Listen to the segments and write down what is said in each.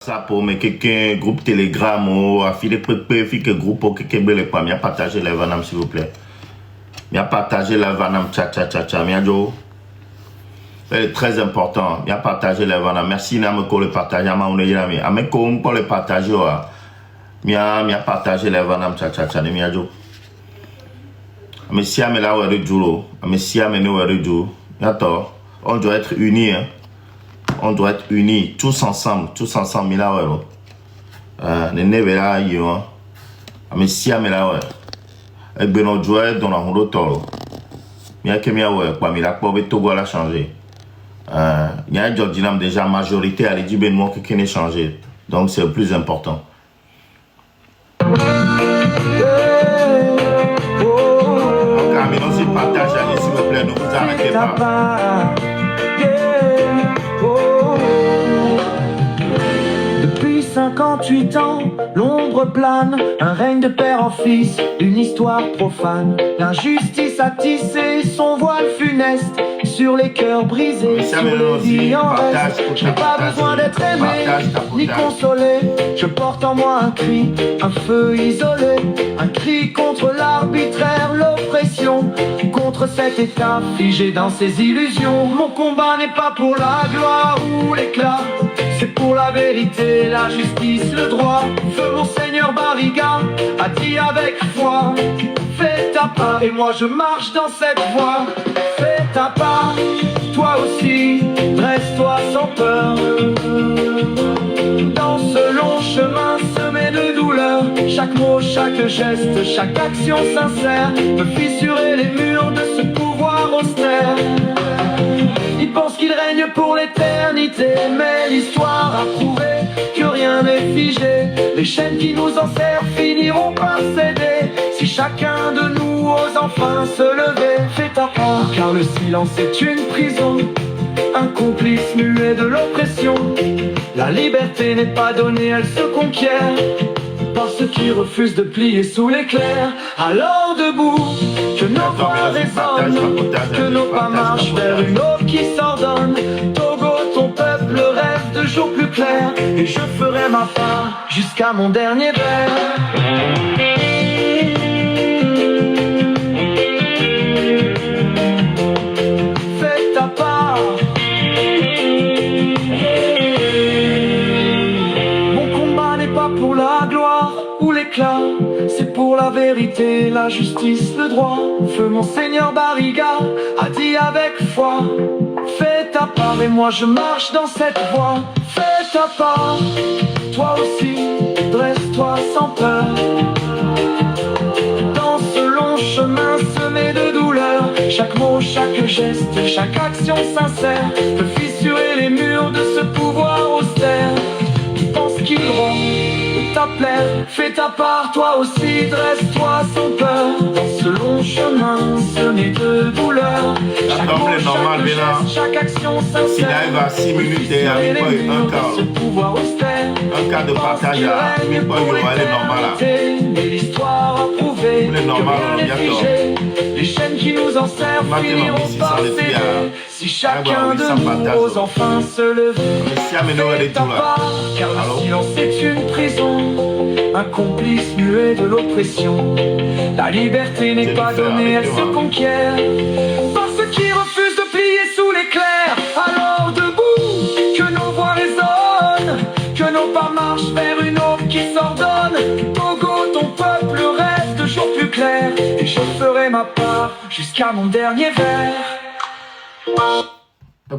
Ça pour mais quelqu'un groupe Telegram ou affilé que groupe ou quelqu'un bel pas bien partager les vanam s'il vous plaît. Bien partager la vanam cha cha cha cha bien jo. C'est très important. Bien partager les vanam. Merci na me ko le partager ma on est jamais. Ame ko on le partager wa. Bien partager les vanam cha cha cha bien jo. Mais si ame la wa de jour. Mais si ame no wa de jour. Attends, on doit être unis hein. On doit être unis, tous ensemble, mila wero. Ne nevera yo. Mais si amela we. Et beno joie dans la rondo toro. Mia que mia we, kwa mila kwa be Togo la changer. Il y a un dynam déjà majorité à l'édit benoît qui n'est changé. Donc c'est le plus important. Donc Amino si partage allez s'il vous plaît, ne vous arrêtez pas. 58 ans, l'ombre plane, un règne de père en fils, une histoire profane. L'injustice a tissé son voile funeste sur les cœurs brisés, sur les vies en reste. Je n'ai pas besoin d'être aimé, ni consolé. Je porte en moi un cri, un feu isolé, un cri contre l'arbitraire, l'oppression, contre cet état figé dans ses illusions. Mon combat n'est pas pour la gloire ou l'éclat, c'est pour la vérité, la justice, le droit. Feu Monseigneur Barriga a dit avec foi, fais ta part et moi je marche dans cette voie. Fais ta part, toi aussi, dresse-toi sans peur. Dans ce long chemin semé de douleur, chaque mot, chaque geste, chaque action sincère peut fissurer les murs de ce pouvoir austère. Il pense qu'il règne pour l'éternité, mais l'histoire a prouvé que rien n'est figé. Les chaînes qui nous enserrent finiront par céder, si chacun de nous ose enfin se lever. Fais ta part, car le silence est une prison, un complice muet de l'oppression. La liberté n'est pas donnée, elle se conquiert par ceux qui refusent de plier sous l'éclair. Alors debout, que nos voix résonnent, que nos pas marchent vers une aube qui s'ordonne. Togo, ton peuple rêve de jours plus clairs, et je ferai ma part jusqu'à mon dernier verre. Fais ta part. Mon combat n'est pas pour la gloire ou l'éclat, c'est pour la vérité, la justice, le droit. Feu Monseigneur Barriga a dit avec foi, fais ta part et moi je marche dans cette voie. Fais ta part, toi aussi, dresse-toi sans peur. Dans ce long chemin semé de douleur, chaque mot, chaque geste, chaque action sincère peut fissurer les murs de ce pouvoir austère. Qui pense qu'il rend ta plaire, fais ta part, toi aussi, dresse-toi sans peur. Dans ce long chemin semé de douleur, chaque mot, chaque geste, chaque action sincère, s'il arrive à 6 minutes et à 1000 points, un quart de partage à 1000 points, il y aura les normales. Mais l'histoire a prouvé que rien n'est figé. Les chaînes qui nous enserrent finiront par céder, si chacun de nous ose enfin se lever. Fais ta part, car le silence est une prison, un complice muet de l'oppression. La liberté n'est pas donnée, elle se conquiert par ceux qui refusent de plier sous l'éclair. Alors debout, que nos voix résonnent, que nos pas marchent vers une aube qui s'ordonne. Togo, ton peuple rêve de jours plus clairs, et je ferai ma part jusqu'à mon dernier verre.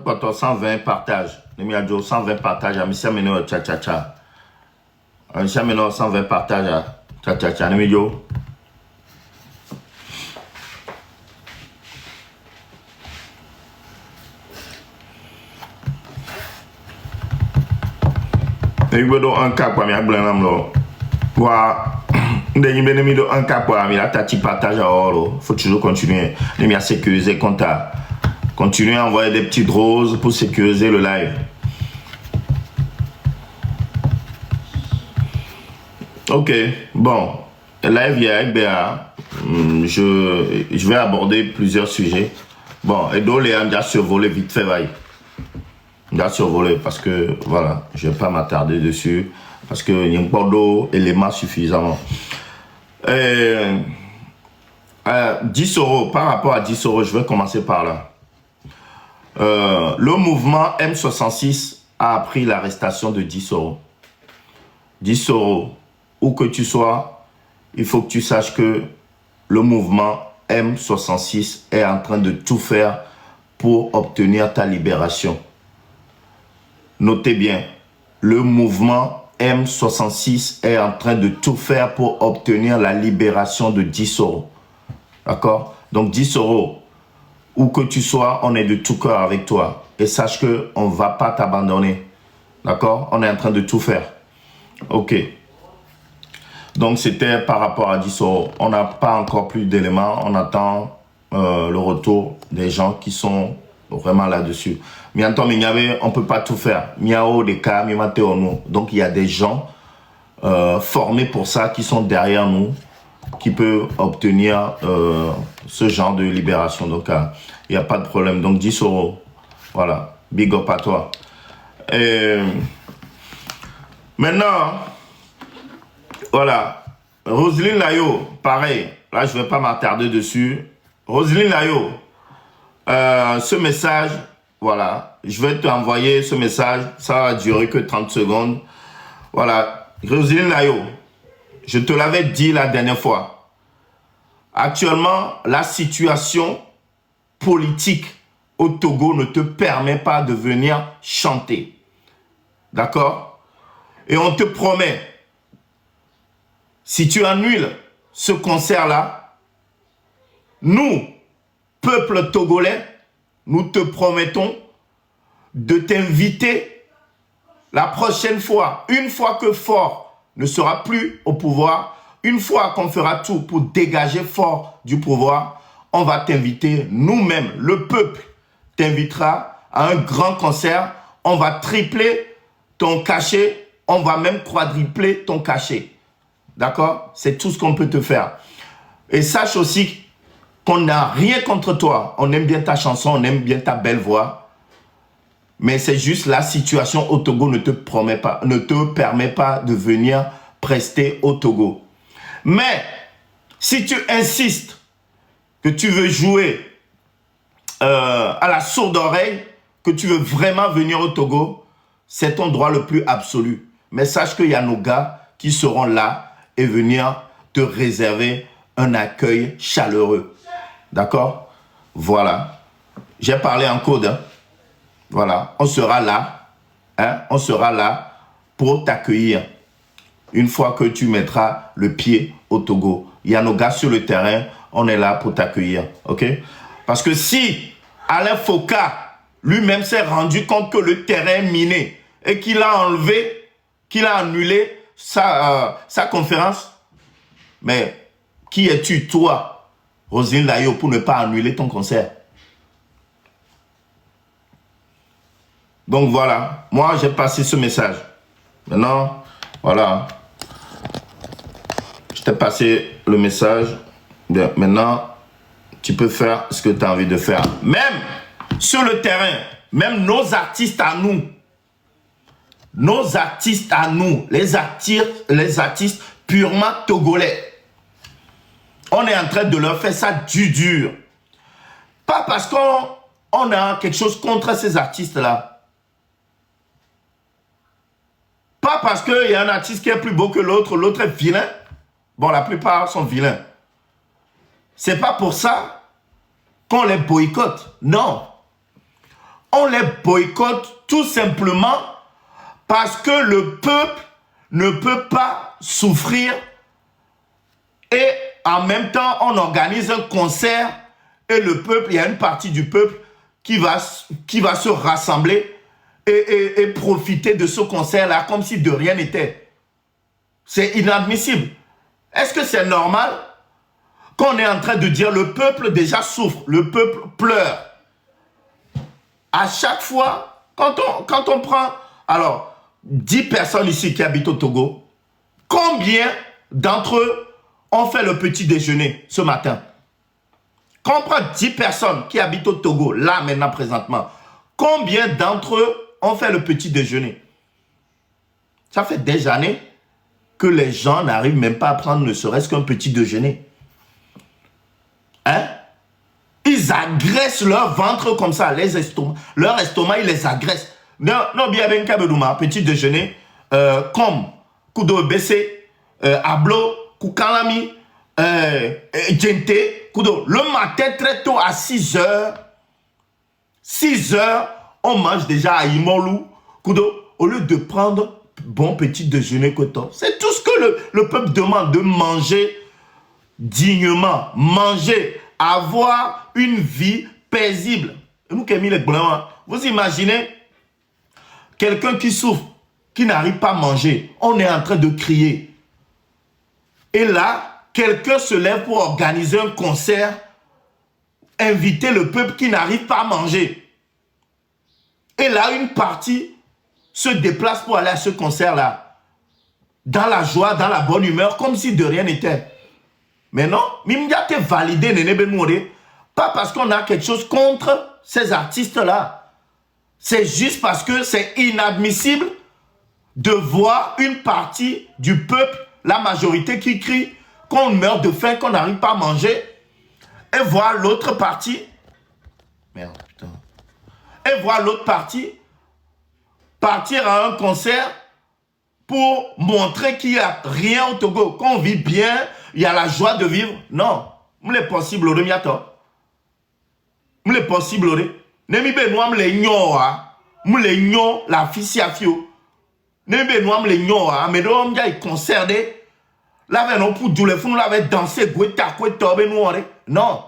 Pourtant 120 partages. Le miajo 120 partages à Monsieur Meno cha cha cha. Monsieur Meno 120 partages à cha cha cha. Le miajo. Il y a un cas pour moi, il y a un cas pour moi, il y a un partage à oro. Il faut toujours continuer. Il y a sécuriser compte. Continuez à envoyer des petites roses pour sécuriser le live. Ok, bon. Le live il y a BA. Je vais aborder plusieurs sujets. Bon, et donc les gens déjà survolé vite fait. On a survolé parce que, voilà, je ne vais pas m'attarder dessus. Parce qu'il n'y a pas d'éléments suffisamment. 10 euros, par rapport à 10 euros, je vais commencer par là. Le mouvement M66 a appris l'arrestation de 10 euros. 10 euros, où que tu sois, il faut que tu saches que le mouvement M66 est en train de tout faire pour obtenir ta libération. Notez bien, le mouvement M66 est en train de tout faire pour obtenir la libération de 10 euros. D'accord? Donc 10 euros, où que tu sois, on est de tout cœur avec toi. Et sache qu'on ne va pas t'abandonner. D'accord? On est en train de tout faire. Ok. Donc c'était par rapport à 10 euros. On n'a pas encore plus d'éléments. On attend le retour des gens qui sont vraiment là-dessus. Mais on ne peut pas tout faire. Donc il y a des gens formés pour ça qui sont derrière nous, qui peuvent obtenir ce genre de libération. Donc il n'y a pas de problème. Donc 10 euros. Voilà. Big up à toi. Et maintenant, voilà. Roselyne Layo, pareil. Là, je ne vais pas m'attarder dessus. Roselyne Layo, ce message, voilà. Je vais t'envoyer ce message. Ça va durer que 30 secondes. Voilà. Roselyne Layo, je te l'avais dit la dernière fois. Actuellement, la situation politique au Togo ne te permet pas de venir chanter. D'accord? Et on te promet, si tu annules ce concert-là, nous, peuple togolais, nous te promettons de t'inviter la prochaine fois, une fois que Faure ne sera plus au pouvoir, une fois qu'on fera tout pour dégager Faure du pouvoir, on va t'inviter, nous-mêmes, le peuple t'invitera à un grand concert, on va tripler ton cachet, on va même quadrupler ton cachet. D'accord? C'est tout ce qu'on peut te faire. Et sache aussi qu'on n'a rien contre toi. On aime bien ta chanson, on aime bien ta belle voix. Mais c'est juste la situation au Togo ne te permet pas de venir prester au Togo. Mais si tu insistes que tu veux jouer à la sourde oreille, que tu veux vraiment venir au Togo, c'est ton droit le plus absolu. Mais sache qu'il y a nos gars qui seront là et venir te réserver un accueil chaleureux. D'accord? Voilà. J'ai parlé en code. Hein? Voilà. On sera là. Hein? On sera là pour t'accueillir. Une fois que tu mettras le pied au Togo. Il y a nos gars sur le terrain. On est là pour t'accueillir. OK? Parce que si Alain Foucault lui-même s'est rendu compte que le terrain est miné et qu'il a enlevé, qu'il a annulé sa conférence, mais qui es-tu, toi, Roselyne Layo, pour ne pas annuler ton concert? Donc voilà, moi j'ai passé ce message. Maintenant, voilà, je t'ai passé le message. Bien, maintenant, tu peux faire ce que tu as envie de faire. Même sur le terrain, même nos artistes à nous, les artistes purement togolais, on est en train de leur faire ça du dur. Pas parce qu'on a quelque chose contre ces artistes-là. Pas parce qu'il y a un artiste qui est plus beau que l'autre, l'autre est vilain. Bon, la plupart sont vilains. C'est pas pour ça qu'on les boycotte. Non. On les boycotte tout simplement parce que le peuple ne peut pas souffrir et en même temps, on organise un concert et le peuple, il y a une partie du peuple qui va se rassembler et profiter de ce concert-là comme si de rien n'était. C'est inadmissible. Est-ce que c'est normal qu'on est en train de dire le peuple déjà souffre, le peuple pleure? À chaque fois, quand on prend, alors, 10 personnes ici qui habitent au Togo, combien d'entre eux ont fait le petit déjeuner ce matin? Quand on prend 10 personnes qui habitent au Togo, là maintenant présentement, combien d'entre eux on fait le petit déjeuner. Ça fait des années que les gens n'arrivent même pas à prendre ne serait-ce qu'un petit déjeuner. Hein? Ils agressent leur ventre comme ça, leur estomac, ils les agressent. Non, bien, ben, kabedouma, petit déjeuner, comme, kudo bessé, ablo, kukalami, djente, kudo. Le matin, très tôt, à 6 heures, on mange déjà à Imolou, kudo, au lieu de prendre bon petit déjeuner coton. C'est tout ce que le peuple demande, de manger dignement, manger, avoir une vie paisible. Vous imaginez quelqu'un qui souffre, qui n'arrive pas à manger, on est en train de crier. Et là, quelqu'un se lève pour organiser un concert, inviter le peuple qui n'arrive pas à manger. Et là, une partie se déplace pour aller à ce concert-là, dans la joie, dans la bonne humeur, comme si de rien n'était. Mais non, Mimdia t'es validé, Néné Benmouré, pas parce qu'on a quelque chose contre ces artistes-là. C'est juste parce que c'est inadmissible de voir une partie du peuple, la majorité qui crie qu'on meurt de faim, qu'on n'arrive pas à manger, et voir l'autre partie, merde, putain, et voir l'autre partie partir à un concert pour montrer qu'il n'y a rien au Togo, qu'on vit bien, il y a la joie de vivre. Non, c'est possible, c'est possible. Nemi Benoît me le nyoa, me le nyo la fille à fio. Nemi Benoît me le nyoa, mais l'homme il concert là ben on pour tous les fous là danser gueta gueta Benoît. Non,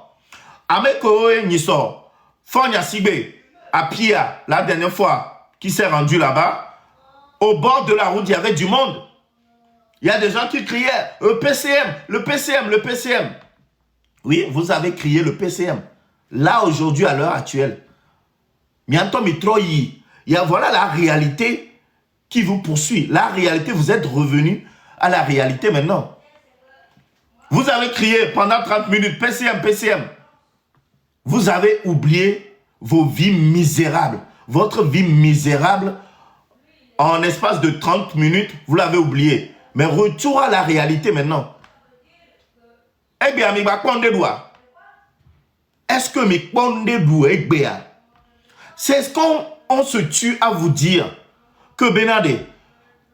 ameko niso, Fonya Sigbe, à Pia la dernière fois qui s'est rendu là-bas, au bord de la route, il y avait du monde. Il y a des gens qui criaient « Le PCM, le PCM, le PCM ». Oui, vous avez crié le PCM. Là, aujourd'hui, à l'heure actuelle. Voilà la réalité qui vous poursuit. La réalité, vous êtes revenu à la réalité maintenant. Vous avez crié pendant 30 minutes « PCM, PCM ». Vous avez oublié vos vies misérables. Votre vie misérable, en espace de 30 minutes, vous l'avez oublié. Mais retour à la réalité maintenant. Eh bien, est-ce que c'est ce qu'on se tue à vous dire que Benadé,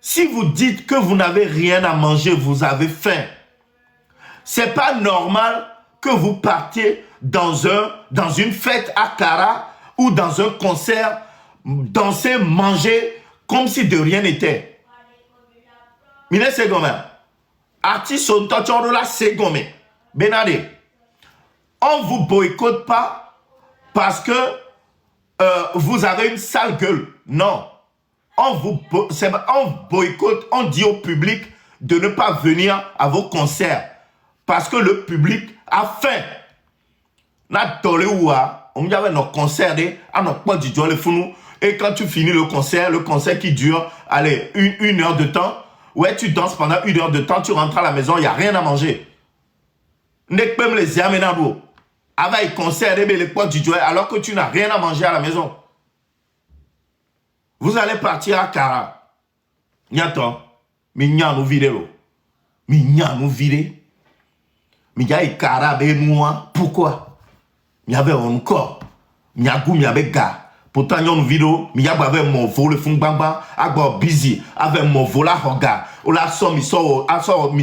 si vous dites que vous n'avez rien à manger, vous avez faim, c'est pas normal que vous partiez dans une fête à Kara ou dans un concert, danser, manger, comme si de rien n'était. Mine Segome, artiste son la Segome, Benadé, on ne vous boycotte pas parce que vous avez une sale gueule. Non. On boycotte, on dit au public de ne pas venir à vos concerts parce que le public a faim. On y avait nos concerts et quand tu finis le concert qui dure, allez, une heure de temps, ouais, tu danses pendant 1 heure de temps, tu rentres à la maison, il n'y a rien à manger. Avec concert, alors que tu n'as rien à manger à la maison. Vous allez partir à Kara. Nyato, mi nous vidéo. Mi nous vidé. Mi y a Kara Benoît. Pourquoi? Mi avait encore. Mi y avait gars. Pourtant, nous vidéo, mi y avait mon vol, le fond bamba, agbo busy, avec mon vol à Hoga. On l'a sorti, mi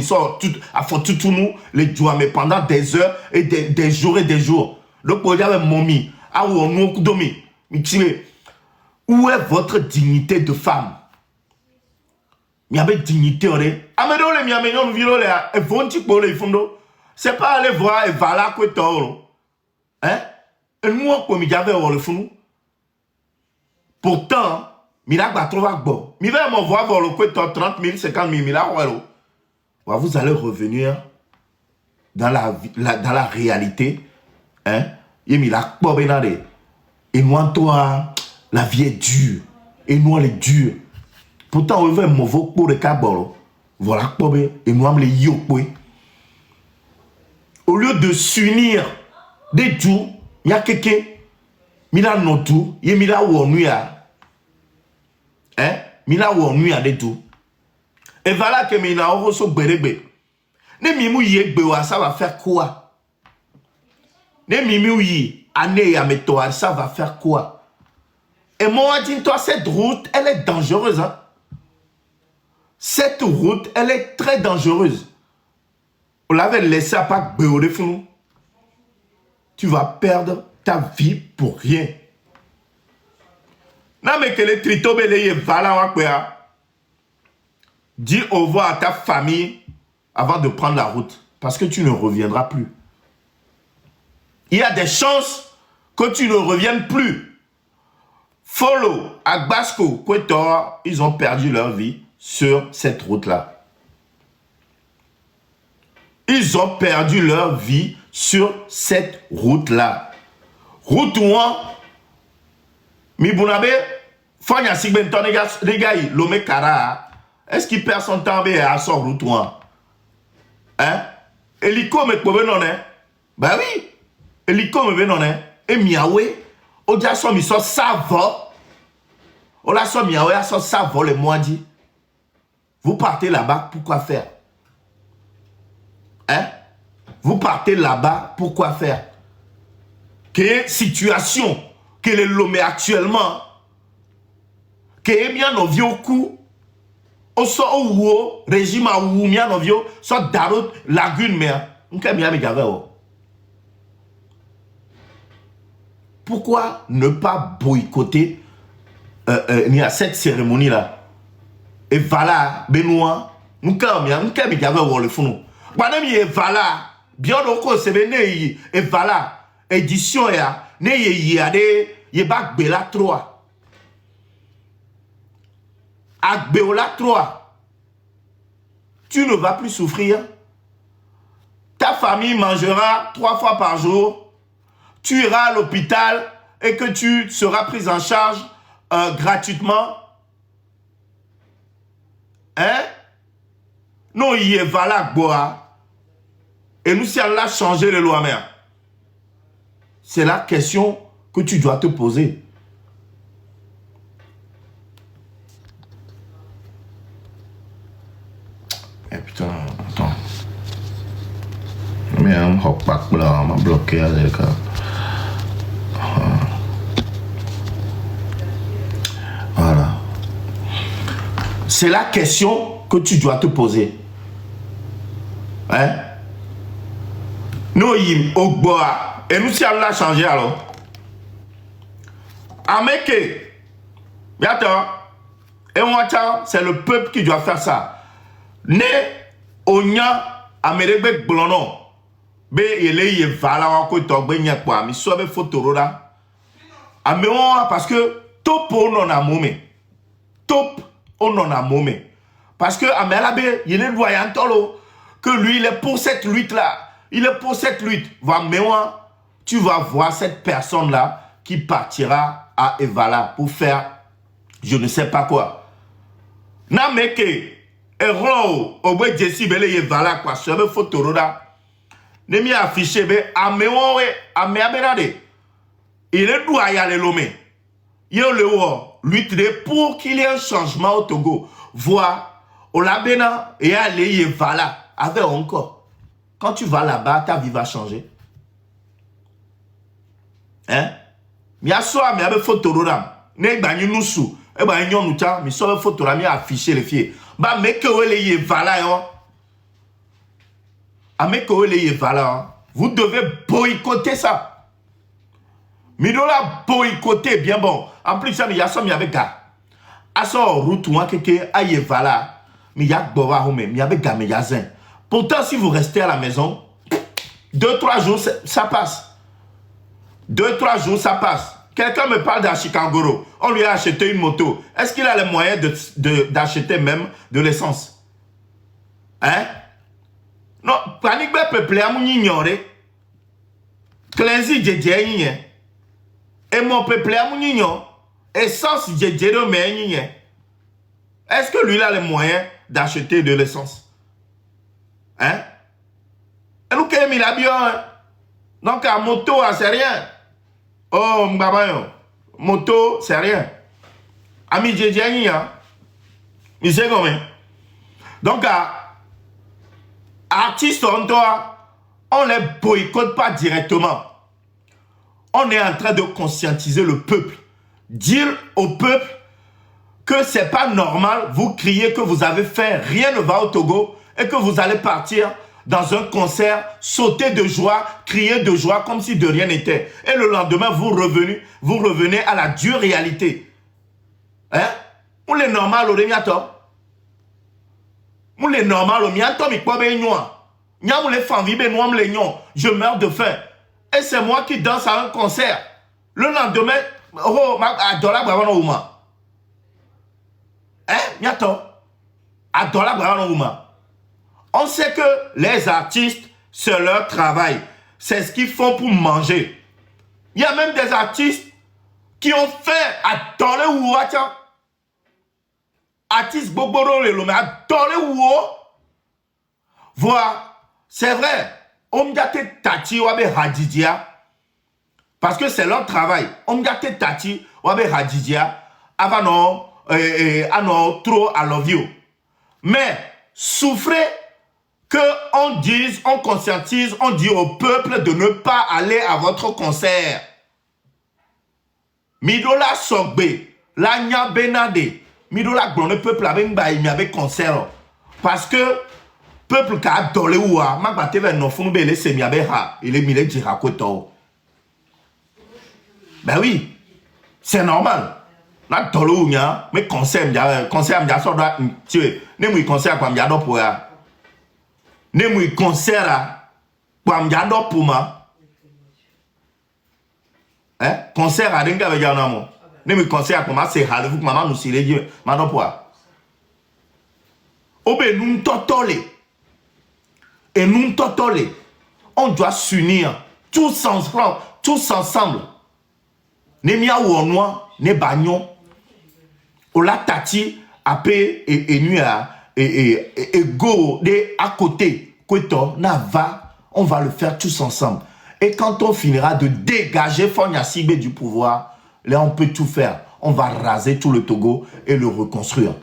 sort tout, à fond tout nous, les jours, mais pendant des heures et des jours et des jours. Le projet avec mon mi, à où on nous domi, mi tire. Où est votre dignité de femme? Il y avait dignité, c'est pas aller voir et voilà que toro. Hein? Et moi, comme il y avait le fou. Pourtant, il a trouvé bon. Il va me voir le coup 30 000, 50 000, vous allez revenir dans la réalité. Hein? Et moi, toi, la vie est dure. Et nous, elle est dure. Pourtant, on veut un mauvais pour le cabolo. Voilà, et nous, on les yopoué. Au lieu de s'unir des jours, il y a quelqu'un, il y a notre tour, il y a mina wo nuit à des tout. Et voilà que mina oroso berebe. Ne mimu yegbe wa, ça va faire quoi? Ne mimu yi, ane ya metoa, ça va faire quoi? Et moi, dis-toi, cette route, elle est dangereuse. Hein? Cette route, elle est très dangereuse. On l'avait laissé à pas béoler fou. Tu vas perdre ta vie pour rien. Non, mais que les tritobélés valent. Dis au revoir à ta famille avant de prendre la route. Parce que tu ne reviendras plus. Il y a des chances que tu ne reviennes plus. Follow, Agbasco, Kwetor, ils ont perdu leur vie sur cette route-là. Ils ont perdu leur vie sur cette route-là. Route 1, Mibunabe, Fanya Sigbenton, les gars, l'homme Kara, est-ce qu'il perd son temps à son route 1? Hein? Eliko me pouvait non, hein? Ben oui, Eliko me non, hein? Et Miawe, Odia son mi so savo, Ola son Miawe, a son savo, le mois dit. Vous partez là-bas, pourquoi faire? Hein? Vous partez là-bas, pourquoi faire? Quelle situation que le lomé actuellement, que est bien nos vieux coups, au so au régime à ou bien nos vieux, soit darot lagune mais n'qu'est bien mais pourquoi ne pas boycotter cette cérémonie là? Et voilà, Benoît, nous n'qu'est bien le fou. Madame et voilà, bien au c'est venu et voilà, édition ya, ne y bak bela 3. Akbeola 3. Tu ne vas plus souffrir. Ta famille mangera 3 fois par jour. Tu iras à l'hôpital et que tu seras pris en charge gratuitement. Hein? Non, il est valable, boa. Et nous, si Allah a changé les lois mères, c'est la question que tu dois te poser. Eh putain, attends. Mais on m'a bloqué avec ça. Voilà. C'est la question que tu dois te poser. Hein? Nous, y ogboa. Et nous, si Allah a changé alors. Ameke. Bientôt. Et on c'est le peuple qui doit faire ça. Ne onya amerebe blono. Be yele ye vala wako togbe nyakwa. Mi sobe fotoroda. Amewa parce que top on a momé. Top on a momé. Parce que Amelabe, il est voyant que lui, il est pour cette lutte-là. Il est pour cette lutte. Va mémoire, tu vas voir cette personne-là qui partira à Evala pour faire je ne sais pas quoi. Nameke, Ero, Obe Jessi Bele Evala quoi. Je vais photo là. Ne m'y affiché, Amewa, Ameaberade. Il est doyen le lomé. Il est le lutte pour qu'il y ait un changement au Togo. Voir. Au Labena et aller Evala avec encore. Quand tu vas là-bas, ta vie va changer. Hein? Mais à soi, mais avec photo là, ne gagné nous sous. Et ben nous nous tient, mais sur photo là, mais afficher les filles. Bah mais que vous les Evala hein? Ah mais que vous les Evala, vous devez boycotter ça. Mais nous la boycotter bien bon. En plus ça, il y a ça, mais avec gars. À ça route ou un quelque à Evala. Mais il y a Bova Home, il y a Gameyazin. Pourtant, si vous restez à la maison, 2-3 jours, ça passe. 2-3 jours, ça passe. Quelqu'un me parle d'Achikangoro. On lui a acheté une moto. Est-ce qu'il a les moyens d'acheter même de l'essence? Hein? Non, panique peuple à mon ignorer. Clézy djedje et mon peuple à mon ignorer. Essence djedje de mes. Est-ce que lui il a les moyens d'acheter de l'essence? Hein? Et nous, quand il a bien. Donc, à moto, c'est rien. Oh, m'babayon. Moto, c'est rien. Ami Djedjani, hein? Il sait combien. Donc, artistes, on les boycotte pas directement. On est en train de conscientiser le peuple. Dire au peuple que c'est pas normal, vous criez que vous avez fait, rien ne va au Togo et que vous allez partir dans un concert, sauter de joie, crier de joie comme si de rien n'était. Et le lendemain, vous revenez à la dure réalité. Hein? Ou les normal au remiato? Ou les normal au miato, mais quoi ben noir? Nyam les femmes vibent noir les nions. Je meurs de faim. Et c'est moi qui danse à un concert. Le lendemain, oh, adola bravo ouma. Hein, miato? Adola bravo ouma. On sait que les artistes, c'est leur travail. C'est ce qu'ils font pour manger. Il y a même des artistes qui ont fait adoler oua, tiens. Artistes boboro le mais adoler oua. Voilà. C'est vrai. Omdiate tati wabe hadidia. Parce que c'est leur travail. Omdiate tati wabe hadidia. Avant non, trop I love you. Mais souffrez que on dise, on conscientise, on dit au peuple de ne pas aller à votre concert. Midola Sogbe, la nya benade, midola glone peuple avec concert. Parce que peuple qui a adoré ouah, ma batte vers nos fonds belé c'est miabeha, il est milé dirakoto. Ben oui, c'est normal. La adoré ouah, mais concert m'ia sorda tuer, ne mou concert quoi m'ia do pour ya. Ne mou concert quoi m'ia do pour ma. Hein? Concert à denga avec yanamo. Ne mou concert pour ma c'est hal, vous que maman nous s'il dit, ma do pour ya. Obe nous totole. Et nous, totole, on doit s'unir tous ensemble. Ne mia ou noir, ne bagnon. O la tati, apé et nuit et go de à côté. Kweto, na va, on va le faire tous ensemble. Et quand on finira de dégager Fonya Sigbe du pouvoir, là on peut tout faire. On va raser tout le Togo et le reconstruire.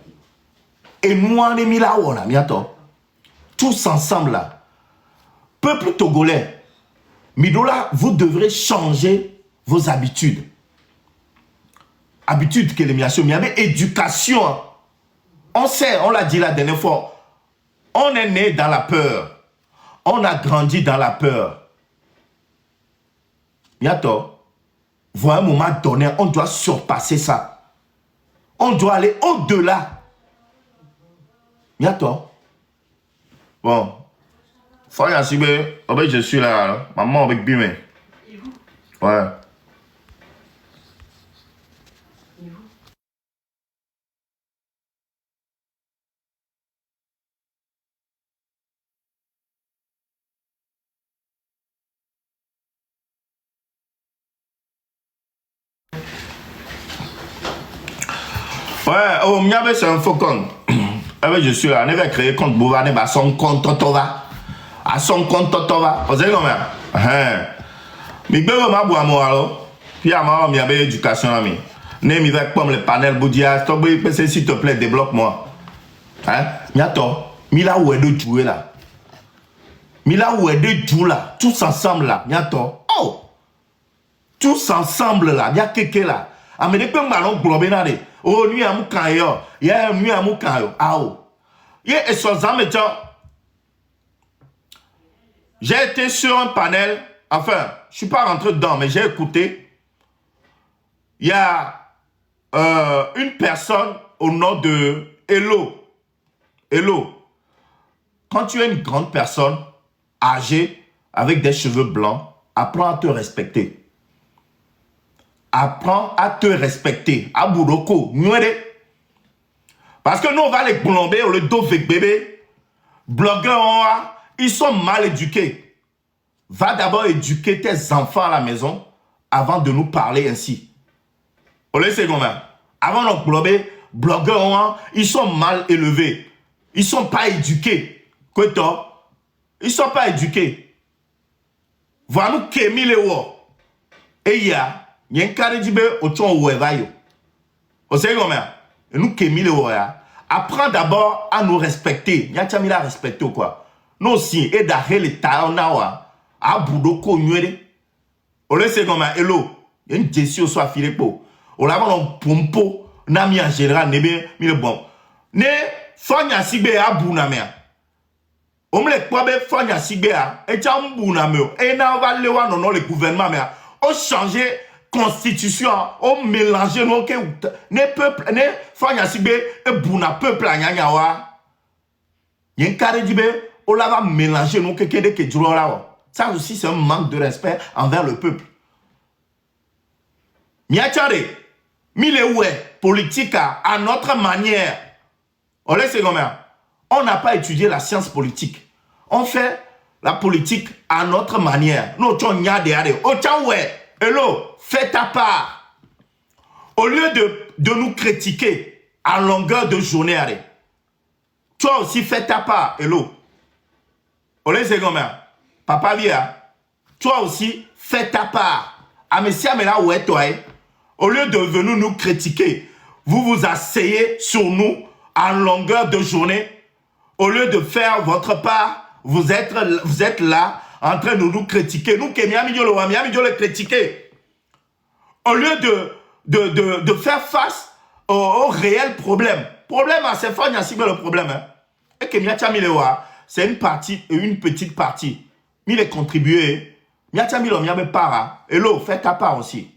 Et nous, on est mis là où on a mis à toi. Tous ensemble là. Peuple togolais, Midola, vous devrez changer vos habitudes. Habitudes que les miations, mais avec éducation. On sait, on l'a dit la dernière fois, on est né dans la peur. On a grandi dans la peur. Miato, voilà un moment donné, on doit surpasser ça. On doit aller au-delà. Miato. Bon. Fonya Sigbe, je suis là, maman avec Bimé. Ouais. Ouais, oh, Miabe, c'est un faucon. Je suis là, on va créer compte Bouvane, à son compte Totova. À son compte Totova. Vous savez comment? Mais je ma bois moi alors. Puis à moi, Miabe éducation à mi. Ne mi va comme le panel Boudia. S'il te plaît, débloque-moi. Hein? Miato, mi là où est de jouer là. Mi là où est de jouer là. Tous ensemble là. Miato. Oh! Tous ensemble là. Y'a quelqu'un là. Ah, mais depuis que je globé là. Oh, nuit à Moukayo. Y'a nuit à Moukayo. Ah, oh. Y'a et son amétiant. J'ai été sur un panel. Enfin, je ne suis pas rentré dedans, mais j'ai écouté. Il y a une personne au nom de Hello. Hello. Quand tu es une grande personne, âgée, avec des cheveux blancs, apprends à te respecter. Apprends à te respecter. Aburoko, nuere. Parce que nous, on va les plomber, le dos avec bébé. Blogueurs, ils sont mal éduqués. Va d'abord éduquer tes enfants à la maison avant de nous parler ainsi. Vous laissez comment? Avant de plomber, blogueurs, ils sont mal élevés. Ils ne sont pas éduqués. Quoi, ils ne sont pas éduqués. Voilà nous qui mis les wots. Et il y a un carré de au tchon ou evayo. Vous savez comment? Nous qui mis les wots, apprends d'abord à nous respecter. Nyachamila respecte quoi. Nous aussi, et d'arrêter les taonawa, à boudoko nuere. Au lieu c'est comme un hello, il y a une gestion soit filé pour. Au l'a on pompo, n'a mis en général, n'est bien, bon. Ne, fanya sigbe à bounamea. On me le kwabe fanya sigbe à, et t'as un bounameo. Et n'a va le voir non le gouvernement, mais on changer constitution, on mélanger nos que ne peuple, ne fanya sigbe et bouna peuple à nyanyawa. Yen carré dibe, on la va mélanger nos que du là. Ça aussi, c'est un manque de respect envers le peuple. Miachare, milewe, politique à notre manière. On laisse comment? On n'a pas étudié la science politique. On fait la politique à notre manière. Nous, on hello, fais ta part. Au lieu de nous critiquer à longueur de journée, toi aussi fais ta part. Hello. On laisse comment? Papa Via, toi aussi fais ta part. Amesia Mela ouais toi. Au lieu de venir nous critiquer, vous vous asseyez sur nous en longueur de journée. Au lieu de faire votre part, vous êtes là en train de nous critiquer. Nous, Miami le critiquer. Au lieu de faire face au réel problème. Problème, c'est fort, il y a le problème. Hein. Et que c'est une petite partie. Il est contribué. Hello, fais ta part aussi.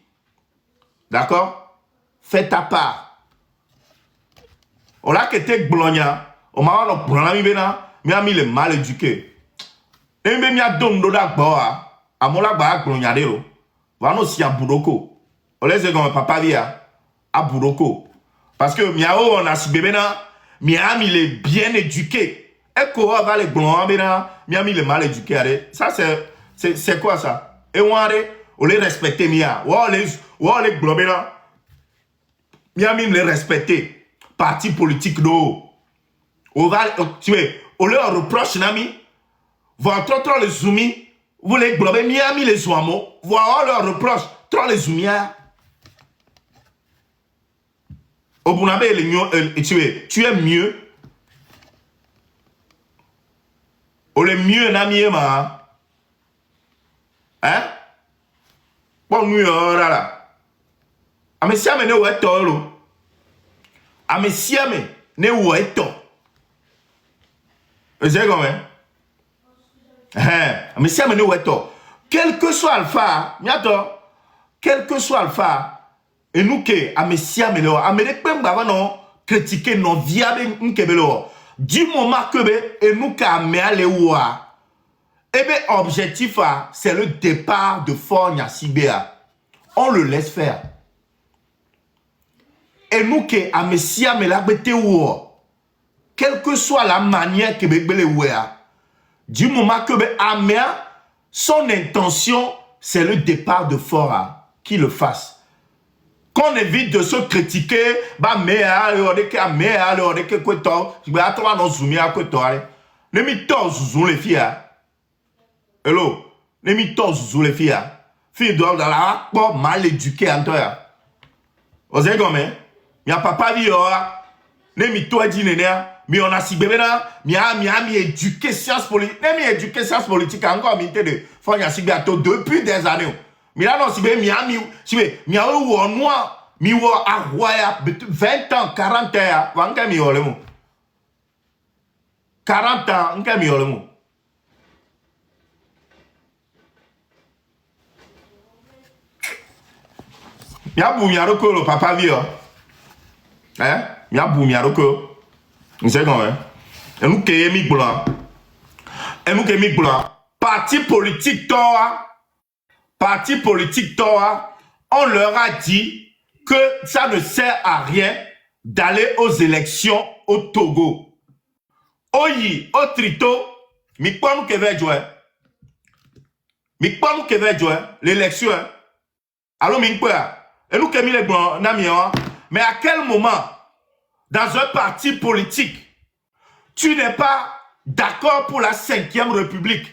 D'accord? Fais ta part. On a été glogna. On m'a dit que Miami est mal éduqué. Et même il y a donc d'autres bois. À mon lac, glogna de l'eau. Voilà aussi à Boudoko. On laisse comme papa via à Boudoko. Parce que Miao, on a si bébé là. Miami il est bien éduqué. Et quoi va les glogna Miami il est mal éduqué. Ça c'est quoi ça? Et on les respecte Mia. On les globé là. Miami les respecte. Parti politique d'eau. On va tuer. On leur reproche Nami. Votre trop les zoomis. Vous les globez Miami les zouamo. Voilà leur reproche. Trop les zoumia. Au Bunabe tu es mieux. On est mieux Nami ma. Hein? Bon nous là. Amesiame ne ouais tolo. Amesiame ne ouais to. C'est comme Amesiame ne ouais to. Quel que soit alpha, quel que soit alpha, et nous que Amesiame ne amene pemba non critiquer non viable nkebelo. Du moment que et nous ka me aller wa. Eh bien, objectif, c'est le départ de Fort Nyasibéa. On le laisse faire. Et nous, que Amesia Melabete ou, quelle que soit la manière que Bébélé ouéa, du moment que Amea, son intention, c'est le départ de Fort, qu'il le fasse. Qu'on évite de se critiquer, bah, Mea, Mea, ne mi to zouzou les filles. Hello, ne mi to zouzou les filles. Filles doivent dans la pas mal éduquées en toi. Vous savez comment? Mi a papa dit ne mi to dit néna, mi on a si bébé là, mi éduqué sciences politiques, ne mi éduqué sciences politiques encore mi de faut y a si bientôt depuis des années. Mi là non si bébé mi a ou en noir, mi ou à roya 20 ans, 40 ans, va mi ole mo. 40 ans, on mi ole mo. Mia bou mia roko le papa vie hein mia bou mia roko vous savez comment et nous que mi blanc parti politique toi on leur a dit que ça ne sert à rien d'aller aux élections au Togo oyi au trito mi kwa nous que va jouer l'élection alors mi kwa. Et nous, Camille les blancs, mais à quel moment, dans un parti politique, tu n'es pas d'accord pour la 5e République?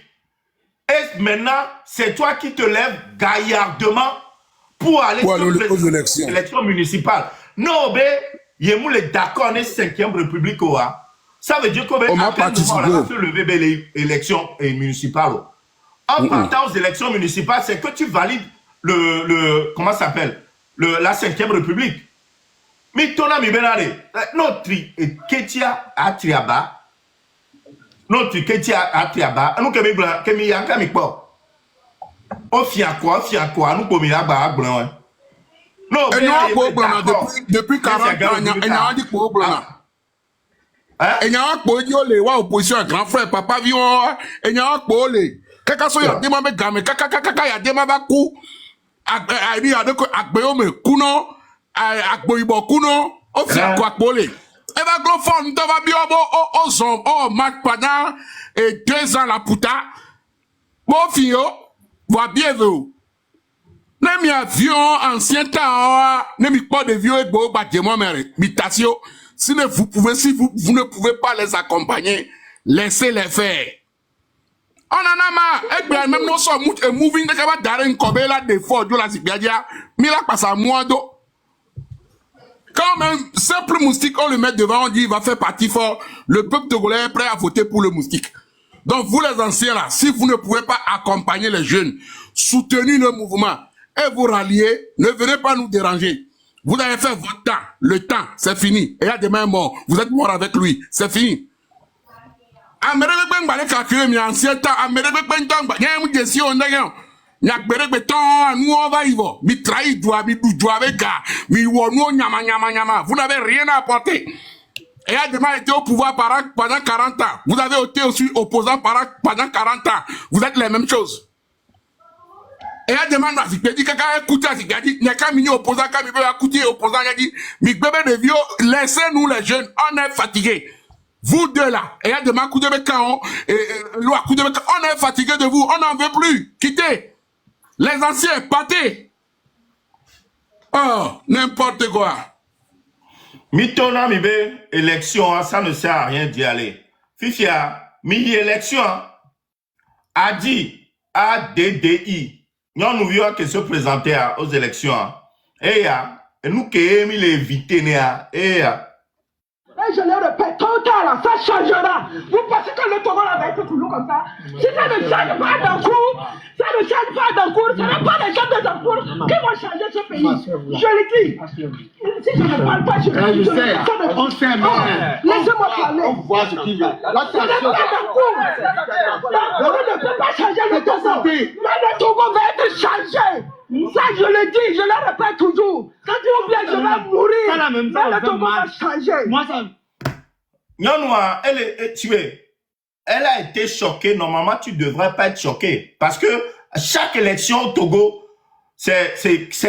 Et maintenant, c'est toi qui te lèves gaillardement pour aller aux élections municipales. Non, mais Yemou les d'accord, on est 5e République. Ça veut dire qu'on va se lever les élections municipales. En partant aux élections municipales, c'est que tu valides comment ça s'appelle? La 5e République. Mais ton ami Benade, notre Ketia Atriaba, notre Ketia Atriaba, nous kemi yanka mikpo. O fiakwa, nous komi aba blanc. Non, depuis 40 ans, il y a un dit pour blanc. Il y a un pour les opposition, grand frère, papa vion, il y a un pour les. Kaka so ya dema be game, kaka ya dema ba ku. Ari ya de ko agbeyo me kuno, agboyibo kuno, o fiakwa pole. Et va gros fond, on va bien au zomb, oh, mat pendant 2 ans la puta. Bon fio, va bien vous. Nem y avion ancien temps, nem y pas de vieux et beau bâtiment mutation. Si vous ne pouvez pas les accompagner, laissez-les faire. On en a marre. Et bien même nous sommes moving de kaba darren kobe là des fois de la sibiadia, mais là passe à moi d'eau. Quand même simple moustique on le met devant, on dit il va faire partie fort. Le peuple togolais est prêt à voter pour le moustique. Donc vous les anciens là, si vous ne pouvez pas accompagner les jeunes, soutenir le mouvement et vous rallier, ne venez pas nous déranger. Vous avez fait votre temps, le temps, c'est fini. Et il y a demain mort, vous êtes mort avec lui, c'est fini. Amérique ben balé calculer mi ancien temps, Amérique ben temps, y a une décision d'ailleurs. Y a berek temps, nous on va y voir. Mi trahi doit, mi doit avec gars, mi wono nyama. Vous n'avez rien à apporter. Et a demain été au pouvoir pendant 40 ans. Vous avez été aussi opposant pendant 40 ans. Vous êtes les mêmes choses. Et a demandé à Zikbedi, quelqu'un écoute à Zikbedi, il n'y a qu'un mini opposant, quand il veut écouter opposant, il a dit, mais bébé de vieux, laissez-nous les jeunes, on est fatigués. Vous deux là, et a demandé à coup de bécan, on est fatigués de vous, on n'en veut plus, quittez. Les anciens, partez. Oh, n'importe quoi. Mitona mibe, élection, ça ne sert à rien d'y aller. Fifia, mi-élection, a dit, ADDI, nous voulions que se présenter aux élections. Et nous qui aimons les éviter, je le répète, tôt ou tard, là, ça changera. Vous pensez que le Togo va être toujours comme ça? Si ça ne change pas d'un coup, ça ne change pas d'un coup, ce n'est pas les gens de Darfour qui vont changer ce pays. Je le dis. Si je ne parle pas, je le dis. On sait, mais laissez-moi parler. On voit ce qu'il veut. Ce n'est pas Darfour. On ne peut pas changer le Togo. Mais le Togo va être changé. Ça, je le dis, je le répète toujours. Quand tu oublies, je vais mourir. Mais le Togo va changer. Moi, ça. Nyanwa, elle est tuée. Elle a été choquée. Normalement, tu ne devrais pas être choqué. Parce que chaque élection au Togo, c'est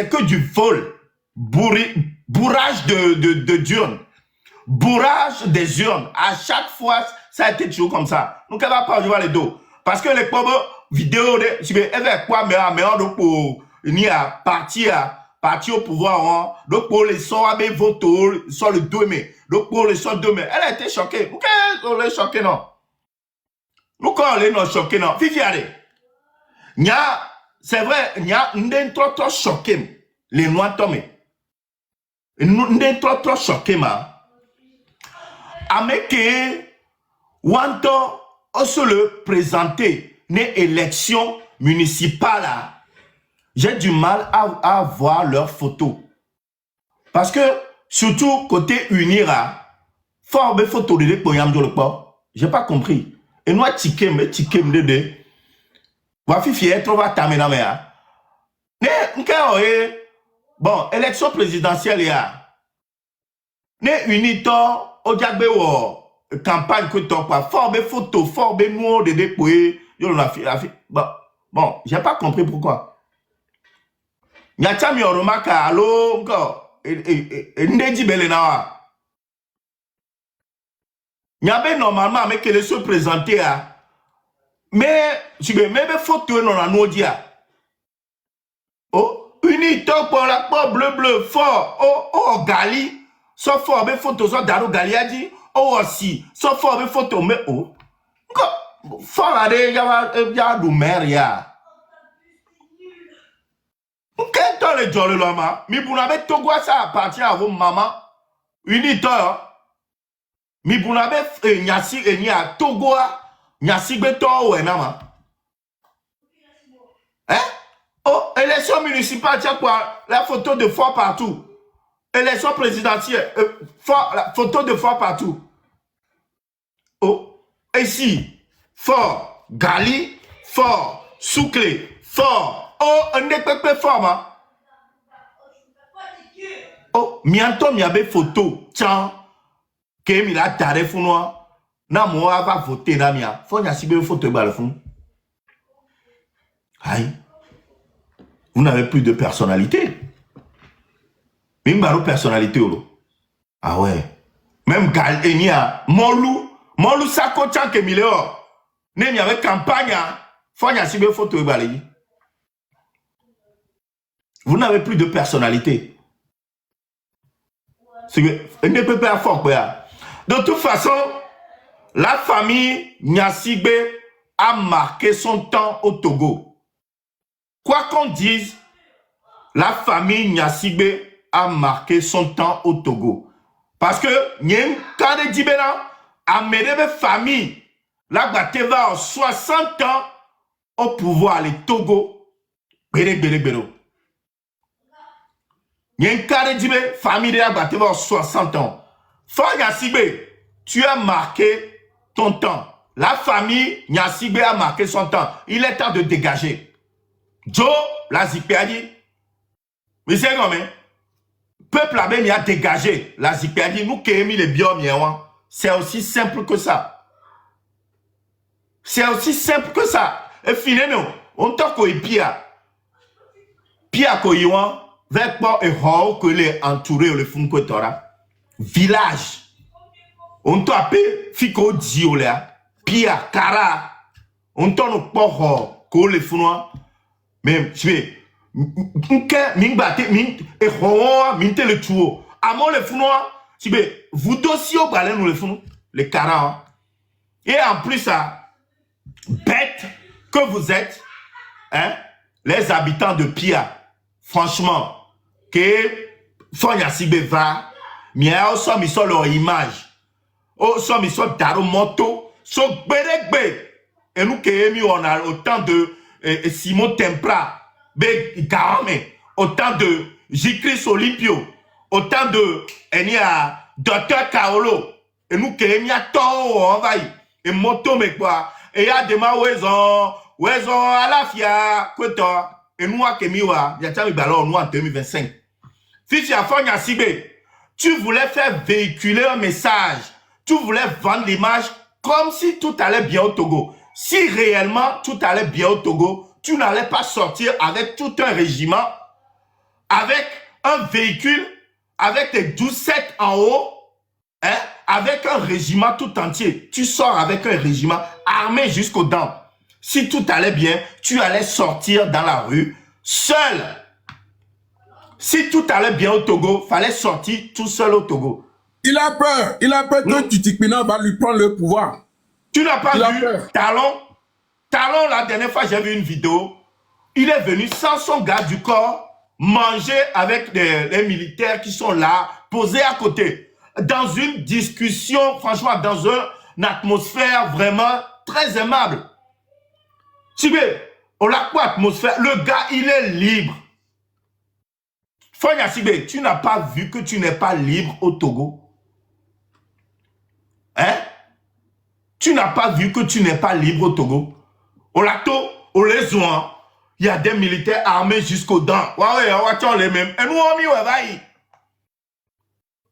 que du vol. Bourrage de d'urnes. Bourrage des urnes. À chaque fois, ça a été toujours comme ça. Donc, elle va pas jouer les dos. Parce que les pauvres vidéos, elle va quoi, mais pour parti au pouvoir, donc pour les soins, voter, sur le 2 mai. Donc pour les soins 2 mai. Elle a été choquée. Ok, on est choqué, non? Nous, quand on est non choqué, non? Fifi, allez. C'est vrai, nous sommes trop choqués. Les noirs tombent. Nous sommes trop choqués, ma. Ameke, wanto, on se le présenter, une élection municipale, j'ai du mal à voir leurs photos. Parce que, surtout côté Unira, fort de photos de l'époyam de l'Europe, j'ai pas compris. Et nous, tikem de Wafi fier, trop va t'amener à bon, élection présidentielle, ne unito, au diable, campagne que t'as pas, fort de photos, fort de nous, de dépouiller, bon, j'ai pas compris pourquoi. Nyachami oromaka alo encore ndeji belenawa. Nyabe normalement mais qu'elle se présenter à mais tu veux même photo non la nodia. Oh unito pour la peau bleu fort oh gali so fort mais photo so daru gali a dit oh aussi so fort mais photo mais oh fort la de ya du meria. Quel temps les gens le lama? Mais vous n'avez tout quoi ça appartient à vos mamans. Unito. Mi bunabe nyasi enya Togoa nyasi beto wenama. Hein? Oh, élection municipale, tiens quoi? La photo de foi partout. Élection présidentielle, la photo de foi partout. Oh, ici, fort, Gali, fort, Soukle, fort. Oh, un peu fort, hein? Oh, mianto miabe photo, tiens. Que mi la tare founoa. Na moi va voter na mia. Faut n'y asibe photo balfou. Aïe. Vous n'avez plus de personnalité. Même baro personnalité olo. Ah ouais. Même Galenia, Molou Sako Tchan Kemileo. Ne mi avec campagne. Faut n'y asibe photo balayi. Vous n'avez plus de personnalité. C'est que ne peut pas faire quoi. De toute façon, la famille Nyasibe a marqué son temps au Togo. Quoi qu'on dise, la famille Nyasibe a marqué son temps au Togo. Parce que Nyen Kade Dibena a mené une famille, la Bateva en 60 ans au pouvoir, le Togo. Bere. Nyen Kade Dibena, famille de la Bateva en 60 ans. Fort Nyasibe, tu as marqué ton temps. La famille Nyasibe a marqué son temps. Il est temps de dégager. Joe, la Zipé a dit, mais c'est comme peuple a même dégagé. La Zipé a dit, nous qui aimons les biomes, c'est aussi simple que ça. C'est aussi simple que ça. Et finalement, on t'a quoi pia. Pia quoi yon, avec quoi et how que les entouré le fond que t'auras. Village. On t'a appelé Fiko Diola. Pia, Kara. On t'a nous pas que les fous. Mais je vais. Vous dossier au balai nous le font les carats. Et en plus ça, bête que vous êtes, hein, les habitants de Pia, franchement, que Fonya Sibeva, miao so mi so leur image, oh so mi so daro moto, so beregbe, et nous qui on a autant de Simon Tempra. Autant de J.Chris Olympio, autant de Dr. Kaolo, et nous qui on va et moto mais quoi, et y a des ma ouezon à la fia, et nous à Kemiwa, y a t'as ballon nous en 2025. Si tu as fait un cibé, tu voulais faire véhiculer un message, tu voulais vendre l'image comme si tout allait bien au Togo. Si réellement tout allait bien au Togo, tu n'allais pas sortir avec tout un régiment, avec un véhicule, avec tes 12-7 en haut, hein, avec un régiment tout entier. Tu sors avec un régiment armé jusqu'aux dents. Si tout allait bien, tu allais sortir dans la rue seul. Si tout allait bien au Togo, fallait sortir tout seul au Togo. Il a peur que Tutikpina va lui prendre le pouvoir. Tu n'as pas vu Talon, la dernière fois, j'ai vu une vidéo. Il est venu sans son garde du corps manger avec les militaires qui sont là, posés à côté. Dans une discussion, franchement, dans une atmosphère vraiment très aimable. Sibé, on l'a quoi atmosphère? Le gars, il est libre. Fonya Sibé, tu n'as pas vu que tu n'es pas libre au Togo? Hein? Tu n'as pas vu que tu n'es pas libre au Togo? Au lato, au lesoin, il y a des militaires armés jusqu'aux dents. Ouais, on les mêmes. Et nous, on mis ouais,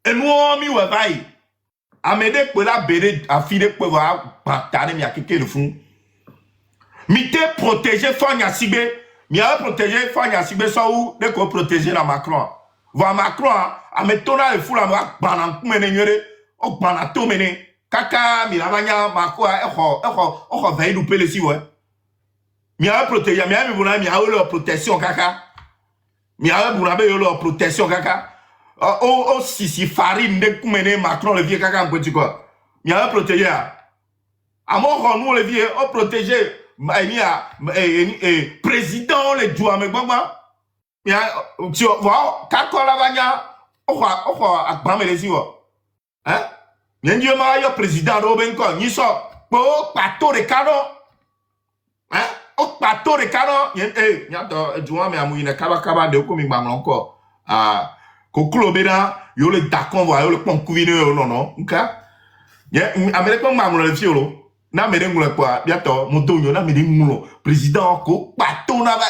et nous, on mis ouais, Amédée, pour la bédé, à filer, pour voir, bataille, mais il y a quelqu'un de fou. Mité protéger Fonya Sibé, mais il protéger Fonya Sibé, ça où, dès qu'on protéger la Macron. Voir Macron, à mettre là, le fou, là, banan, mené, oh, banato, mené, kaka, milavanya, Macron, veille, nous peut les si, ouais. Mia protéger, mia leur protection kaka. Mia leur protection kaka. Oh si farine de kumene Macron le vieux kaka petit quoi. Mia protéger. Amon nous le vieux oh protéger président le doigt mais bon mia tu vois kako la banya akba me les Hein? N'y a pas président Robin Ko, n'y so, pour pato de canon. Hein? Au pato de canon, n'y a pas de mais amouine, kaba de komi bang encore. Ah, koklo bena, yo le dakon voit, yo le pont couvine, non, ok? Y'a, américain mamlo le fiolo. Na mede ngule kwa, biato, motonyo, na mede ngulo. Président ko, pato na va.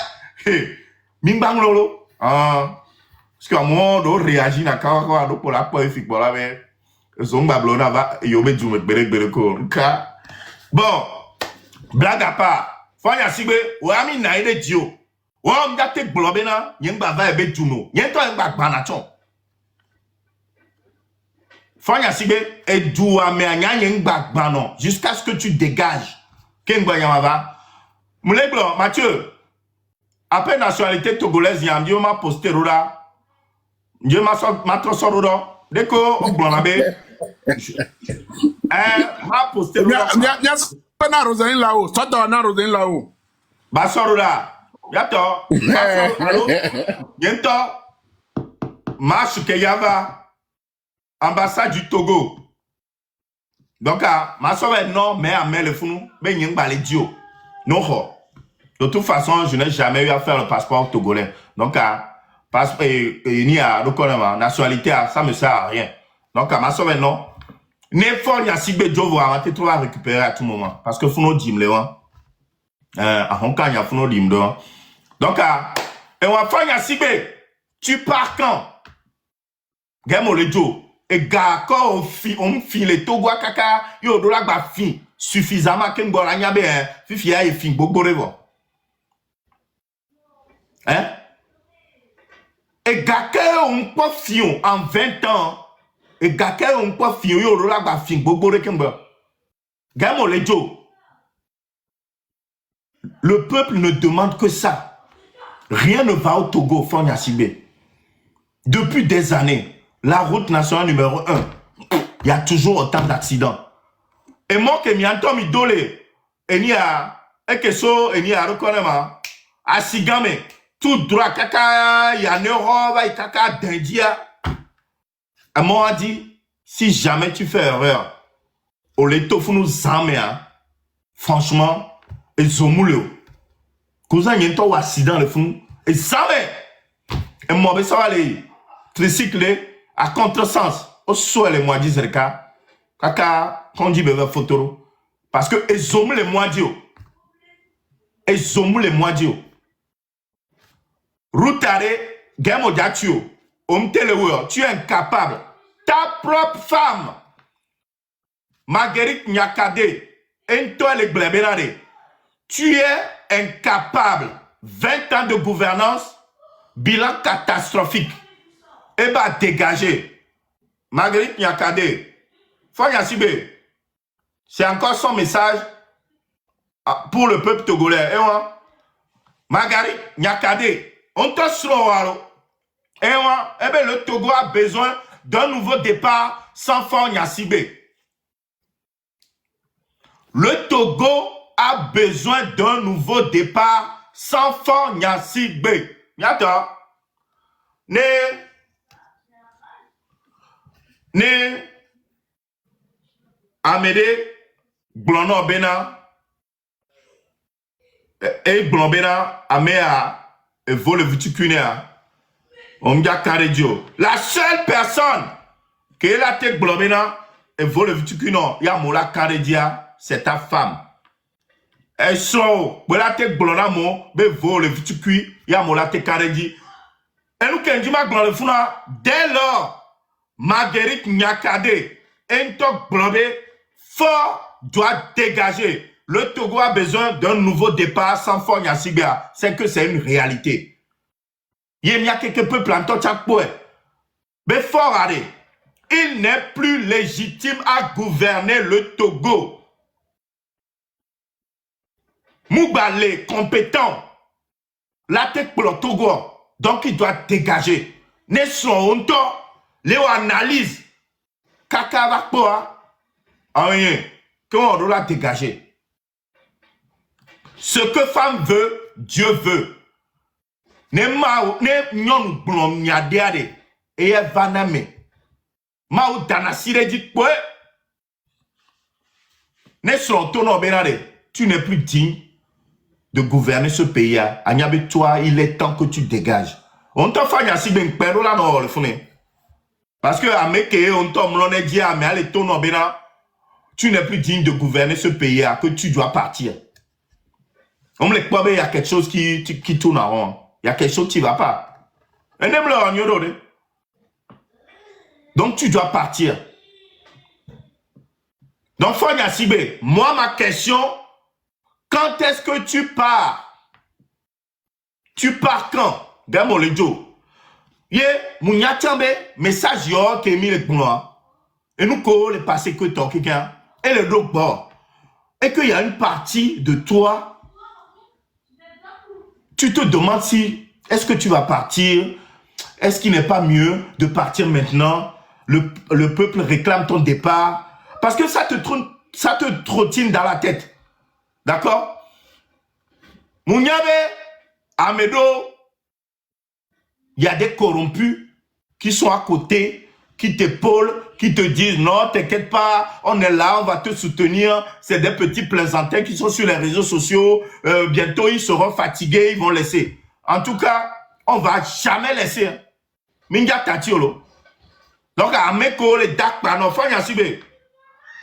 Hey, mingbang lolo. Ah, parce qu'à un moment, on réagit na kawa pour la poe fik bola mais zomba blona va yobe djume bere ko. Bon, blague à part. Fanya sigbe, ou ami na ide dio. Ou am date blobena, yengba va ebe djuno. Yento yengba banachon. Fanya sigbe, et djoua me anya yengba banon. Jusqu'à ce que tu dégages. Kengba yamava. Moulé blanc, Mathieu. Après nationalité togolaise, yam dio ma posté roula. Dieu m'a transformé. Dès que on blanc m'a posté na Rosaline là-haut. Sota na Rosaline là-haut. Ba sorula. Yato. Yento. Marche que yava. Ambassade du Togo. Donc, ma soeur non, mais à le fou, ben y'en balé dio. Non, de toute façon, je n'ai jamais eu à faire le passeport togolais. Donc, il n'y a reconnaissance, nationalité, ça me sert à rien. Donc, à ma soeur non. N'effort, il y a si bé Joe va te trouver à récupérer à tout moment. Parce que Founo dim le à Hong Kong, il y a Founo dim le donc, et on va faire un si bé. Tu pars quand? Gamo le Joe. Et gars, quand on file Togo à kaka, yo do la ba fin. Suffisamment qu'un bon agnabe, fifi a fin, bobo revo. Hein? Et gars, on peut fion en 20 ans. Et gars, on peut fion, yo do la ba fin, bobo rekembe. Gamo le Joe. Le peuple ne demande que ça. Rien ne va au Togo, Fanya Sibé. Depuis des années, la route nationale numéro 1, il y a toujours autant d'accidents. Et moi, que m'yantons mi dole, et n'y a, et que so, et n'y a reconnaissant, à Sigame, tout droit, kaka, il y a Neuroba, il y a kaka d'India. Et moi, a dit, si jamais tu fais erreur, au leto fou nous zamea, franchement, et zomouleo. Cousin, y a un accident, le fou, et zamea. Et moi, ça va aller, tricycler, à contresens, au souhait les mois disent kaka, quand dit bébé photo, parce que ils ont les mois dio, ils ont les mois dio. Routare, gamo diatio, tu es incapable. Ta propre femme, Marguerite Nyakade, Entole Glebenade, tu es incapable. 20 ans de gouvernance, bilan catastrophique. Eh bien, dégagé. Marguerite Nyakade, Fanya Sibé, c'est encore son message pour le peuple togolais. Et moi, Marguerite Nyakade, on te sera. Et moi, eh bien, le Togo a besoin d'un nouveau départ sans Fanya Sibé. Le Togo a besoin d'un nouveau départ sans Fanya Sibé. Yata. Ne Amédée Blono Bena et Blon Bena Améa et vole viticunéa. On me dit Karedio. La seule personne qui est la tête Blon Bena et vole viticuno, ya mola Karedia, c'est ta femme. Et so, la tête Blona mo, be vole viticui, ya mola te Karedi. Et nous qui dit ma Blon le funa, dès lors, Marguerite Nyakade, Entok Blobé, fort doit dégager. Le Togo a besoin d'un nouveau départ sans Fort Nyasibia. C'est que c'est une réalité. Il y a quelques peuples en tant que mais fort allez. Il n'est plus légitime à gouverner le Togo. Moubale, compétent. La tête pour le Togo. Donc il doit dégager. Ne sont Léo analyse. Kaka va quoi? Rien. Comment on doit dégager? Ce que femme veut, Dieu veut. Ne nyon blom nyadere. Et vaname. Mao Danasire dit quoi? Tu n'es plus digne de gouverner ce pays. Agnabe, toi, il est temps que tu dégages. On t'a fait un ben perro là non le fond. Parce que Ameke on t'a m'lonné dit mais allez ton obéna. Tu n'es plus digne de gouverner ce pays, que tu dois partir. On me le croit, il y a quelque chose qui tourne en rond. Il y a quelque chose qui ne va pas. Donc tu dois partir. Donc Fanya Sibé, moi ma question, quand est-ce que tu pars? Tu pars quand? Gamo le jo. Ye, mounya tiambe, message yo ke mi le gounoa. Et nous ko le passé que ton quelqu'un. Et le dos bord. Et qu'il y a une partie de toi, tu te demandes si, est-ce que tu vas partir? Est-ce qu'il n'est pas mieux de partir maintenant? Le peuple réclame ton départ. Parce que ça te trottine dans la tête. D'accord? Mouniabe, Amedo, il y a des corrompus qui sont à côté, qui t'épaulent, qui te disent non, t'inquiète pas, on est là, on va te soutenir. C'est des petits plaisantins qui sont sur les réseaux sociaux. Bientôt, ils seront fatigués, ils vont laisser. En tout cas, on va jamais laisser. Minga Tatiolo. Donc, à Meko, les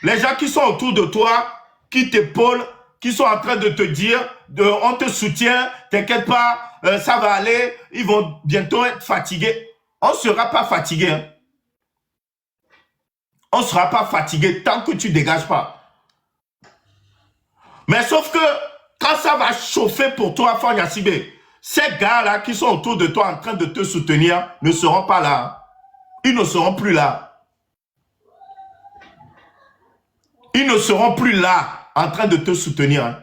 les gens qui sont autour de toi, qui t'épaulent, qui sont en train de te dire, on te soutient, t'inquiète pas, ça va aller, ils vont bientôt être fatigués. On ne sera pas fatigué. Hein. On ne sera pas fatigué tant que tu ne dégages pas. Mais sauf que quand ça va chauffer pour toi, Fanya Sibé, ces gars-là qui sont autour de toi en train de te soutenir ne seront pas là. Ils ne seront plus là. Ils ne seront plus là en train de te soutenir.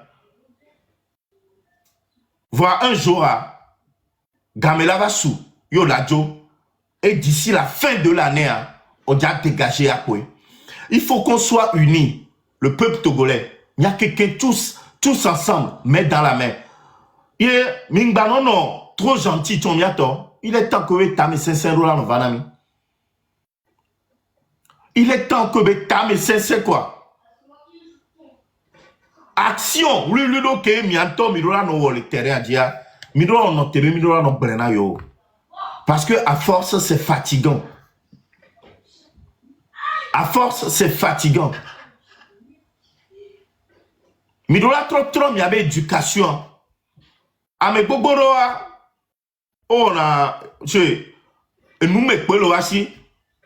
Voir un jour, Gamela va sous, Yoladjo, et d'ici la fin de l'année, on a dégagé à quoi. Il faut qu'on soit unis, le peuple togolais. Il y a quelqu'un tous ensemble, main dans la main. Et Mingbanon, non, trop gentil, ton miato. Il est temps que tu aies 500 € dans Vanami. Il est temps que tu aies 500 quoi. Action, oui, que mianto, mirola no le terrain dia, mirola no terrain, mirola no brena yo. Parce que à force, c'est fatigant. À force, c'est fatigant. Mirola trop, il y avait éducation. Ah, mais Bogoroa, on a, nous me pelo assis,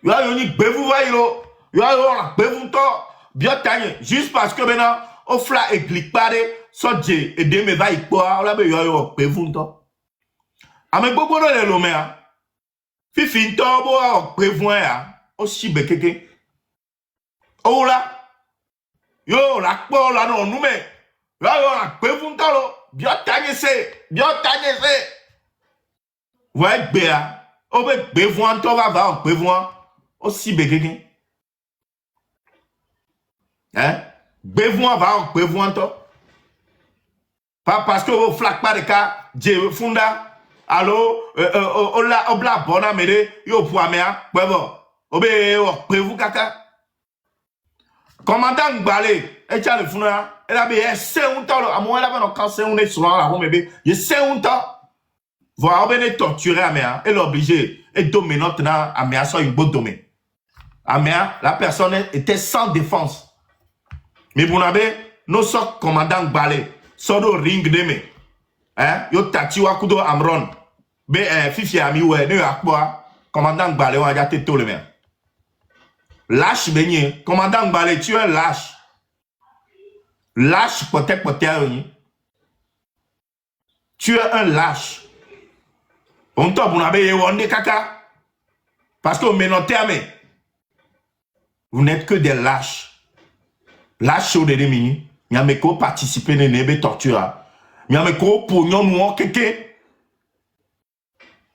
il y a une bevou vaïlo, il y a une bevou to, bien tagné, juste parce que maintenant, on fla et clique pas de, so dje, et de me va y quoi, on l'a be yo bevou to. Ah, mais Bogoro le lomea, fifi to, bo, bevou ya, aussi bekeke. Oh là, yo, la quoi, là, non, nous me, yo, la bevou to, bien tagné c'est. Ouais, béa. On va bévoir, on va bévoir. Aussi bégué. Hein? Bévoir, va bévoir, pas parce que vous flaque pas de cas, Dieu funda. Allo, on bla bona mede, yo poamea, bon. Obé, bévou kaka. Commandant Balé, et tu as le funda. Elle a bien c'est un temps, à moi, elle a quand c'est un sur la home, bébé. Il c'est un temps. Voir bien torturer Améa, elle est obligée. Et dominante, Améa soit une bonne domaine. Améa, la personne était sans défense. Mais vous n'avez, nos sortes commandant Balé, sort au ring de me. Hein, yo tatiwa kudo Amron. Fifi ami, ouais, ne akboa, commandant Balé, on a gâté tout le même. Lâche, beignet, commandant Balé, tu es un lâche. Lâche, peut-être, tu es un lâche. On t'a vous n'avez pas caca. Parce que vous n'êtes que des lâches. Lâches au demi. Il y a mes co participer à une torture. Il y a mes co pour nous quelqu'un.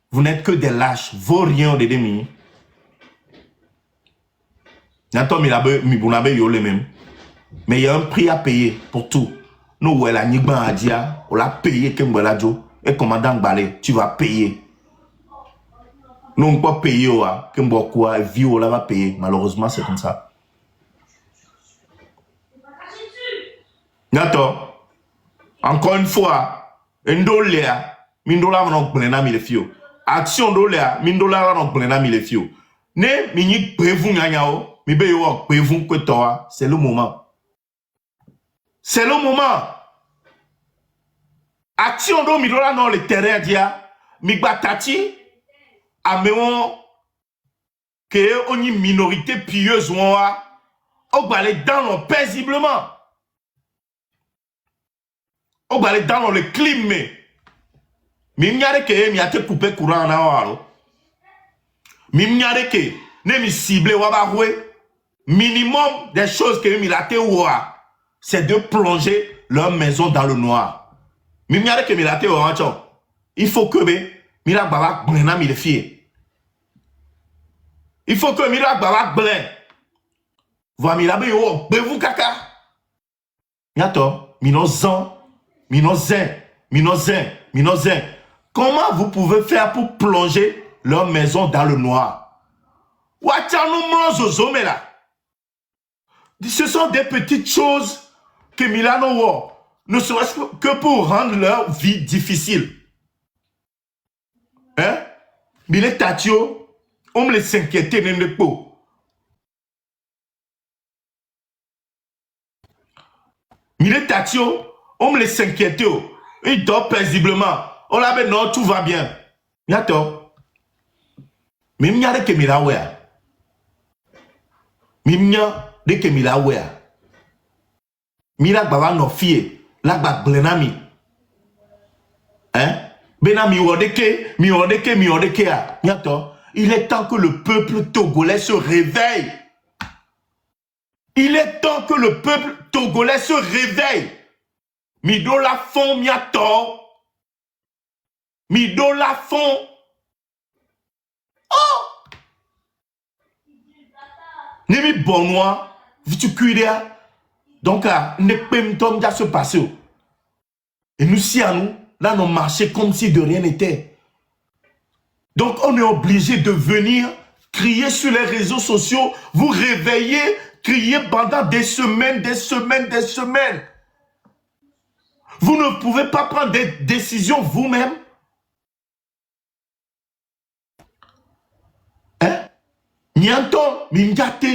Vous n'êtes que des lâches. Vaut rien au demi. N'attends, vous n'avez pas le même. Mais il y a un prix à payer pour tout. Nous, ouais, la Nigban a dit, on l'a payé, et commandant Balé, tu vas payer. Non, pas payer, que quoi, vie, on va payer. Malheureusement, c'est comme ça. D'accord. Encore une fois, un dollar, $1000 on plena mille fio. Action dollar, $1000 on plena mille fio. Ne, mini prévou nyanyao, mi be yo prévou que toi, c'est le moment. C'est le moment. Action do $1000 dans le terrain dia, mi batati, améon, que on y minorité pieuse ouah, on va aller dans le paisiblement. On va aller dans le climat. Mi m'yare que mi a te coupé courant na walo. Mi m'yare que ne mi ciblé wa ba roué. Minimum des choses que mi la te wa, c'est de plonger leur maison dans le noir. Mi m'yare que mi la te wa il faut que mi la baba blena mi le fie. Il faut que mi la baba blen. Voilà mi la be yo bevu kaka. Yato mi no zan, mi no zen, mi no zen, mi no zen. Comment vous pouvez faire pour plonger leur maison dans le noir? Ce sont des petites choses que Milano War, ne serait-ce que pour rendre leur vie difficile. Hein? Mille Tatio, on me les s'inquiéter dans le pot. Mille Tatio, on me les s'inquiéter. Ils dorment paisiblement. On l'a dit non, tout va bien. Yato. Mais m'y a de Kemila Wea. M'y a de Kemila Wea. Mila Baba no fie. La Baba Blenami. Hein? Benami Odeke, mi Odeke. Yato. Il est temps que le peuple togolais se réveille. Il est temps que le peuple togolais se réveille. Mido la fond, miato. Mido la fond. Oh! Nemi bonnois, vitu cuidea. Donc, ne peut pas se passer. Et nous, si à nous, là, nous marchons comme si de rien n'était. Donc, on est obligé de venir crier sur les réseaux sociaux, vous réveiller, crier pendant des semaines. Vous ne pouvez pas prendre des décisions vous-même. Hein? Mianto, mingate,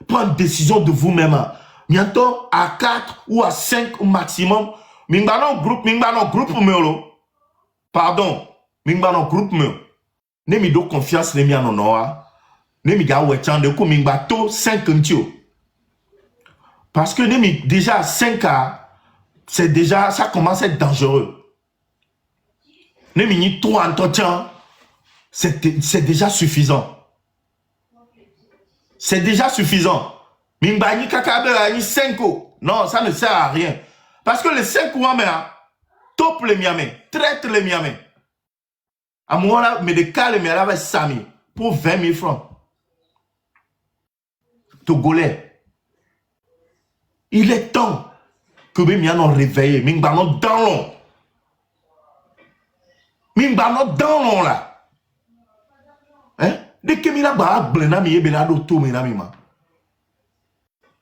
prendre une décision de vous-même. Mianto, à 4 ou à 5 au maximum. Mingbanon groupe meolo. Pardon. Mingbanon groupe meolo. Ne mi do confiance ne mi anonoa. Ne mi ga wechande ko mingbato 5 ntio. Parce que ne mi déjà 5 c'est déjà, ça commence à être dangereux. Ne mi ni 3 entretiens, c'est déjà suffisant. C'est déjà suffisant. Mingbani kakabe ni 5. Non, ça ne sert à rien. Parce que les 5 ouamea, top les miamé, traite les miamé. À moi là, mais des cas les miamé va sami pour 20 000 francs. Togolais. Il est temps que mes mianos réveillent. Mingbano dans l'on. Mingbano dans l'on là. Hein? Dès que mila ba blena mi benado to mi na mi ma.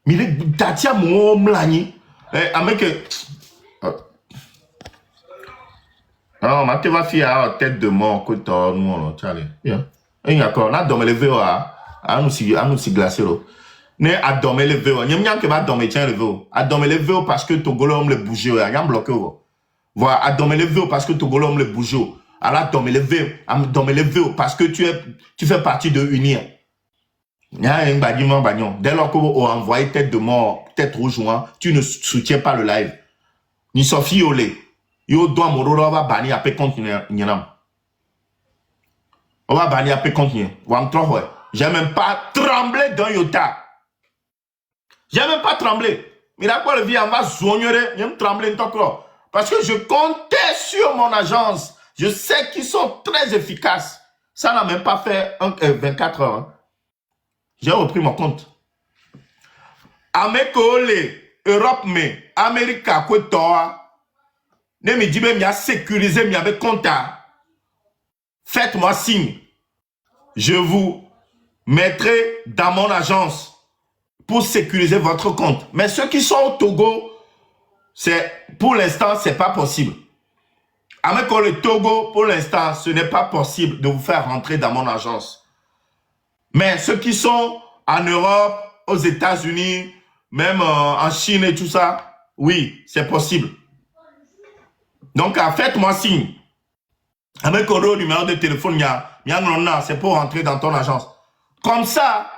Mile tatia mo mlani. Avec non, ma te va faire tête de mort que toi nous on tchale. Bien. Et d'accord, na dormir le véo à nous si glacé là. Ne a dormir le véo. Nyam nyam que va dormir tiens le véo. A dormir le véo parce que Togolo homme le bouger là, nyam bloqué. Voilà, a dormir le véo parce que Togolo homme le bouger. Alors dormir le véo parce que tu fais partie de Unir. Dès lors qu'on a envoyé tête de mort, tête rouge, tu ne soutiens pas le live. Ni Sophie Olé. Yo doit mourir, on va bannir après continuer. On va bannir après continuer. J'ai même pas tremblé dans Yota. J'ai même pas tremblé. Mais d'accord, le vie, on va zogner, je vais trembler encore. Parce que je comptais sur mon agence. Je sais qu'ils sont très efficaces. Ça n'a même pas fait 24 heures. Hein. J'ai repris mon compte. Amekole, Europe, mais Amérique, quoi, toi? Ne me dis même, il y a sécurisé, il y avait compte. Faites-moi signe. je vous mettrai dans mon agence pour sécuriser votre compte. Mais ceux qui sont au Togo, pour l'instant, ce n'est pas possible. Avec le Togo, pour l'instant, ce n'est pas possible de vous faire rentrer dans mon agence. Mais ceux qui sont en Europe, aux États-Unis, même en Chine et tout ça, oui, c'est possible. Donc, faites-moi signe. Avec le numéro de téléphone, c'est pour rentrer dans ton agence. Comme ça,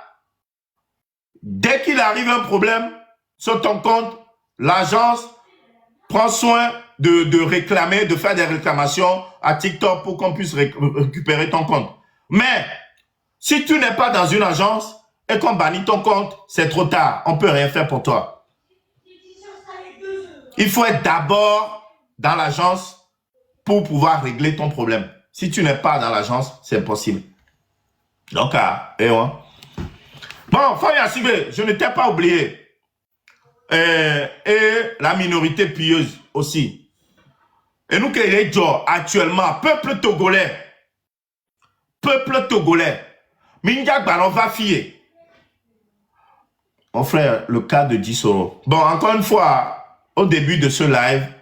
dès qu'il arrive un problème sur ton compte, l'agence prend soin de réclamer, de faire des réclamations à TikTok pour qu'on puisse récupérer ton compte. Mais, si tu n'es pas dans une agence et qu'on bannit ton compte, c'est trop tard. On ne peut rien faire pour toi. Il faut être d'abord dans l'agence pour pouvoir régler ton problème. Si tu n'es pas dans l'agence, c'est possible. Donc, bon, Faya Sibé, je ne t'ai pas oublié. Et la minorité pieuse aussi. Et nous, actuellement, peuple togolais, Minga Baron va fier. Mon frère, le cas de Dissoro. Bon, encore une fois, au début de ce live,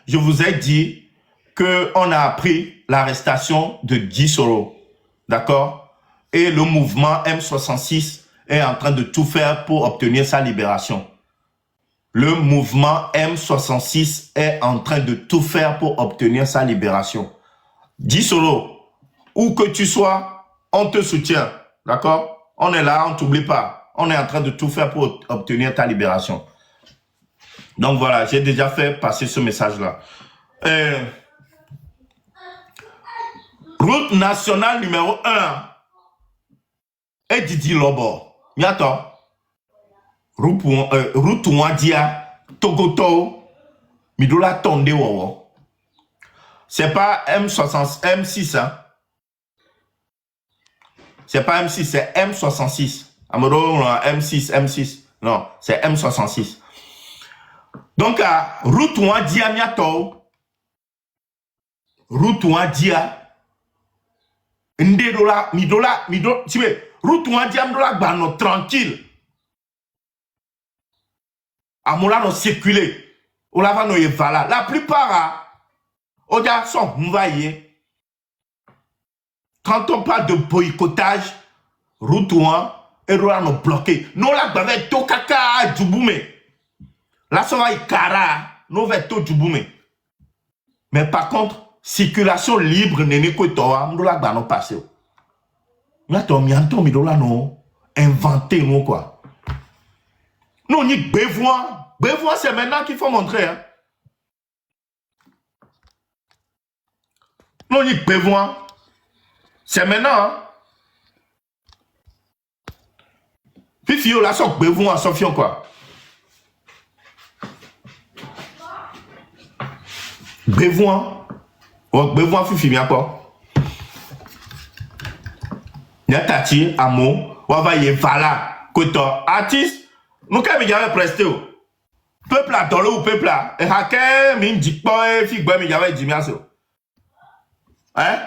je vous ai dit qu'on a appris l'arrestation de Dissoro. D'accord? Et le mouvement M66 est en train de tout faire pour obtenir sa libération. Le mouvement M66 est en train de tout faire pour obtenir sa libération. Dissoro, où que tu sois, on te soutient. D'accord? On est là, on ne t'oublie pas. On est en train de tout faire pour obtenir ta libération. Donc voilà, j'ai déjà fait passer ce message-là. Route nationale numéro 1 est Didi Lobo. Miato. Route Ouadia, Togoto, Midola Tonde Wawo. C'est pas M6, hein. C'est pas M6, c'est M66. Amoro, M6. Non, c'est M66. Donc, route Ouadia, Miato. Route Ouadia. Ndedola, Midola, tu sais, route Ouadia, Midola, Bano, tranquille. Amoula no circuler. Olava no yevala. La plupart, odia sont mouvaillés. Quand on parle de boycottage, route ouan, et roula no bloqué. Non la bave to kaka djuboume. La sova ikara, no ve to djuboume. Mais par contre, circulation libre n'est que toi, m'dola bano passé. M'attends, m'entends, m'dola no inventé non quoi. Non, ni besoin. Besoin, c'est maintenant qu'il faut montrer. Hein. Non, ni besoin. C'est maintenant. Hein. Puis, fille, là, ça, besoin, ça, fion, quoi. Besoin. Oh, besoin, fifi, bien, quoi. Y'a tati, amour, on va y voilà. Koto, artiste. Nous, quand il y avait presté, peuple là, dans le peuple là, et haké, min dit pas, fille, mais il y avait dit, hein?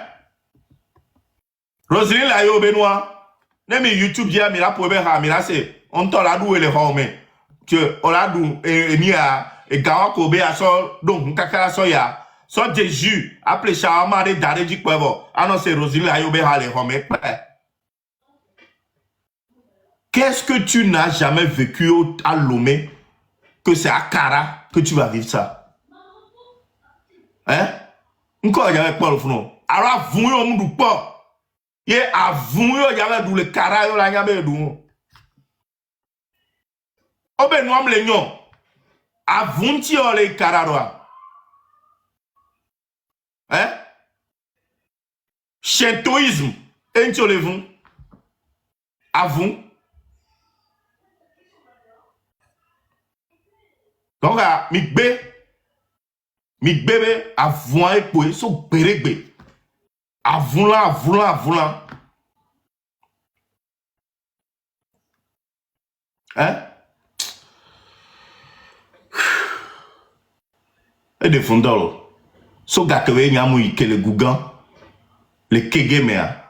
Roselyne là, yo, Benoît, même YouTube, il y a mis la première, mais là, c'est, on t'a la doué les hommes, que, on l'a doué, et ni à, et gawa kobe à so, donc, on kakala so ya, so des jus, appelé Shawama, de dare dit quoi, ah non, c'est Roselyne là, yo, les hommes, qu'est-ce que tu n'as jamais vécu à Lomé que c'est à Kara que tu vas vivre ça? Hein? Encore, il y avait pas le fond. Alors, vous, on ne pas. Il y a vous, il y avait le Kara, il y avait le oh ben, nous, les gens. À vous, il y a le Kara. Hein? Shintoïsme. Et tu le vous. À vous. Donc, mi bébé, avant et pour so bérégbé. Avant là. Hein? Et de fondolo. So gakewe nyamu ike le gougan, le kege mea.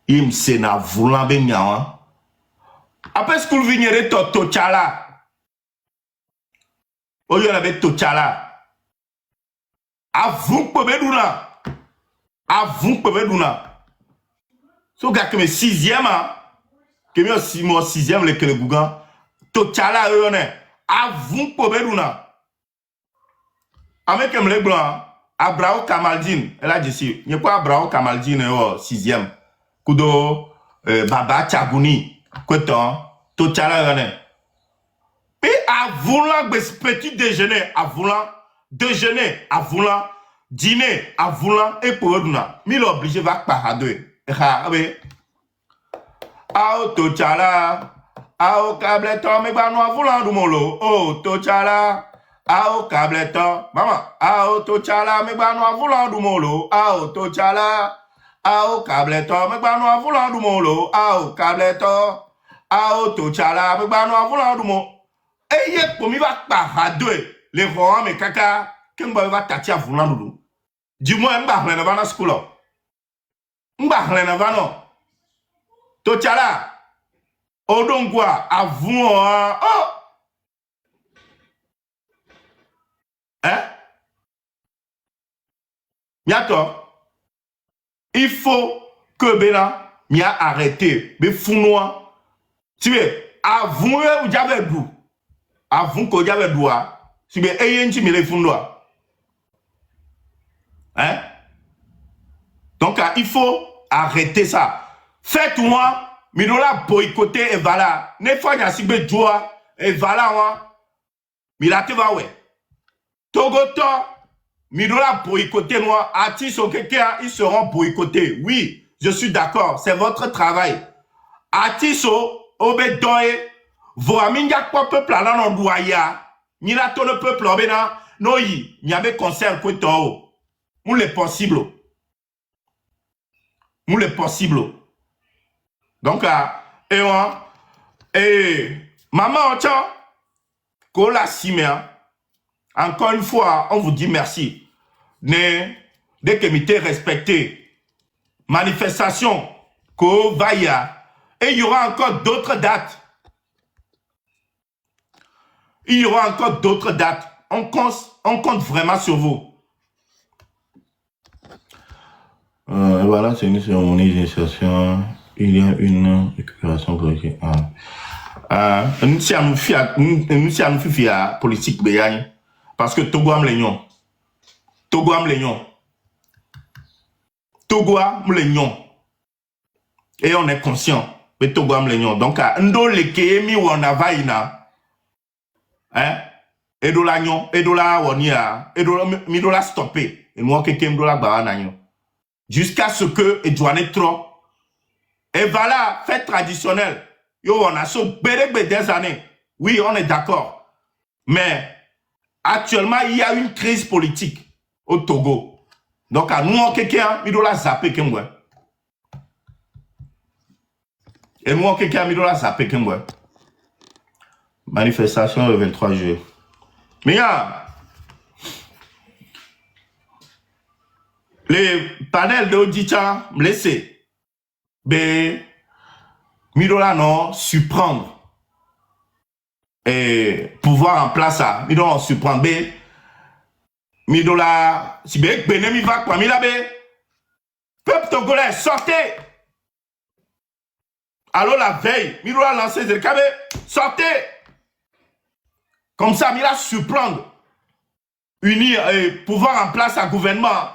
Il me sénat voulant bien. Après ce que vous venez de Tochala. Au lieu de Tochala. Avant que vous douna. Avant que vous douna. So gars que mes 6e, que mes 6e, le Gougan. Tochala, eux, on est. Avant que vous douna. Avec les blancs. Abrao Kamaldine. Elle a dit si. Il y a quoi Abrao Kamaldine, 6e. Kudo, Baba Chagouni. Quoi Tochala, on est. Et à vouloir petit déjeuner, à vouloir déjeuner, à vouloir dîner, à vouloir et pour nous, mais l'obligé va pas à deux. Ah, Tochala, ah, Cableton, mais bah, nous à vouloir du molo. Oh, Tochala, ah, Cableton, maman, ah, Tochala, mais bah, nous à vouloir du molo. Ah, Tochala, ah, Cableton, mais bah, nous à vouloir du molo. Ah, Cableton, ah, Tochala, mais bah, nous à vouloir du molo. Et il pour moi, va pas à deux. Les rois, mais caca, qu'un boy va tâter à vouloir nous. Dis-moi, un bar, on va dans la school. Un bar, on va non. Tochala, Odongwa, à vous, oh! Hein? Miato, il faut que Bena m'y a arrêté. Mais fou-noir. Tu veux, à vous, vous avez d'où? Avant que j'avais droit, si bien ayez un les fonds hein? Donc il faut arrêter ça. Faites-moi, mais nous la boycotter et voilà. Ne fois pas si bien joie et voilà, mais là tu vas ouais. Togoto, mais nous la boycotter moi. Artistes ou quelqu'un, ils seront boycottés. Oui, je suis d'accord, c'est votre travail. Artistes au bédoye. Vous avez un peuple à l'endroit, ni la ton peuple, non, il y avait concert que toi. Où les possible. Où les possible. Donc, maman, tiens, Kola Simea, encore une fois, on vous dit merci. Des comités respectés. Manifestation, que Vaya. Et il y aura encore d'autres dates. Il y aura encore d'autres dates. On compte vraiment sur vous. Voilà, c'est une cérémonie d'initiation. Il y a une récupération politique. Nous sommes fiers politique béagne. Parce que Togo am l'union. Togo am l'union. Togo am l'union. Et on est conscient. Mais Togo am l'union. Donc, ndo le kémi ou on a vaina. Hein? Et de l'agnon, et de la wonia, et de la stopper. Et nous, quelqu'un de la baranagnon. Jusqu'à ce que, et douane trop. Et voilà, fête traditionnelle. Yo, on a sauvé des années. Oui, on est d'accord. Mais, actuellement, il y a une crise politique au Togo. Donc, à nous, quelqu'un, il doit la zapper, qu'un ouais. Et nous, quelqu'un, il doit la zapper, qu'un ouais. Manifestation le 23 juillet. Mais les panels d'auditeurs me laissent. Mais Midola non surprendre. Et pouvoir en place ça. Midola surprendre. Mais Midola, si bien que Benem va quoi, Milabe. Peuple togolais, sortez. Alors la veille, Midola lancé Zelkabe, sortez. Comme ça, il a surprendre, unir et pouvoir en place un gouvernement.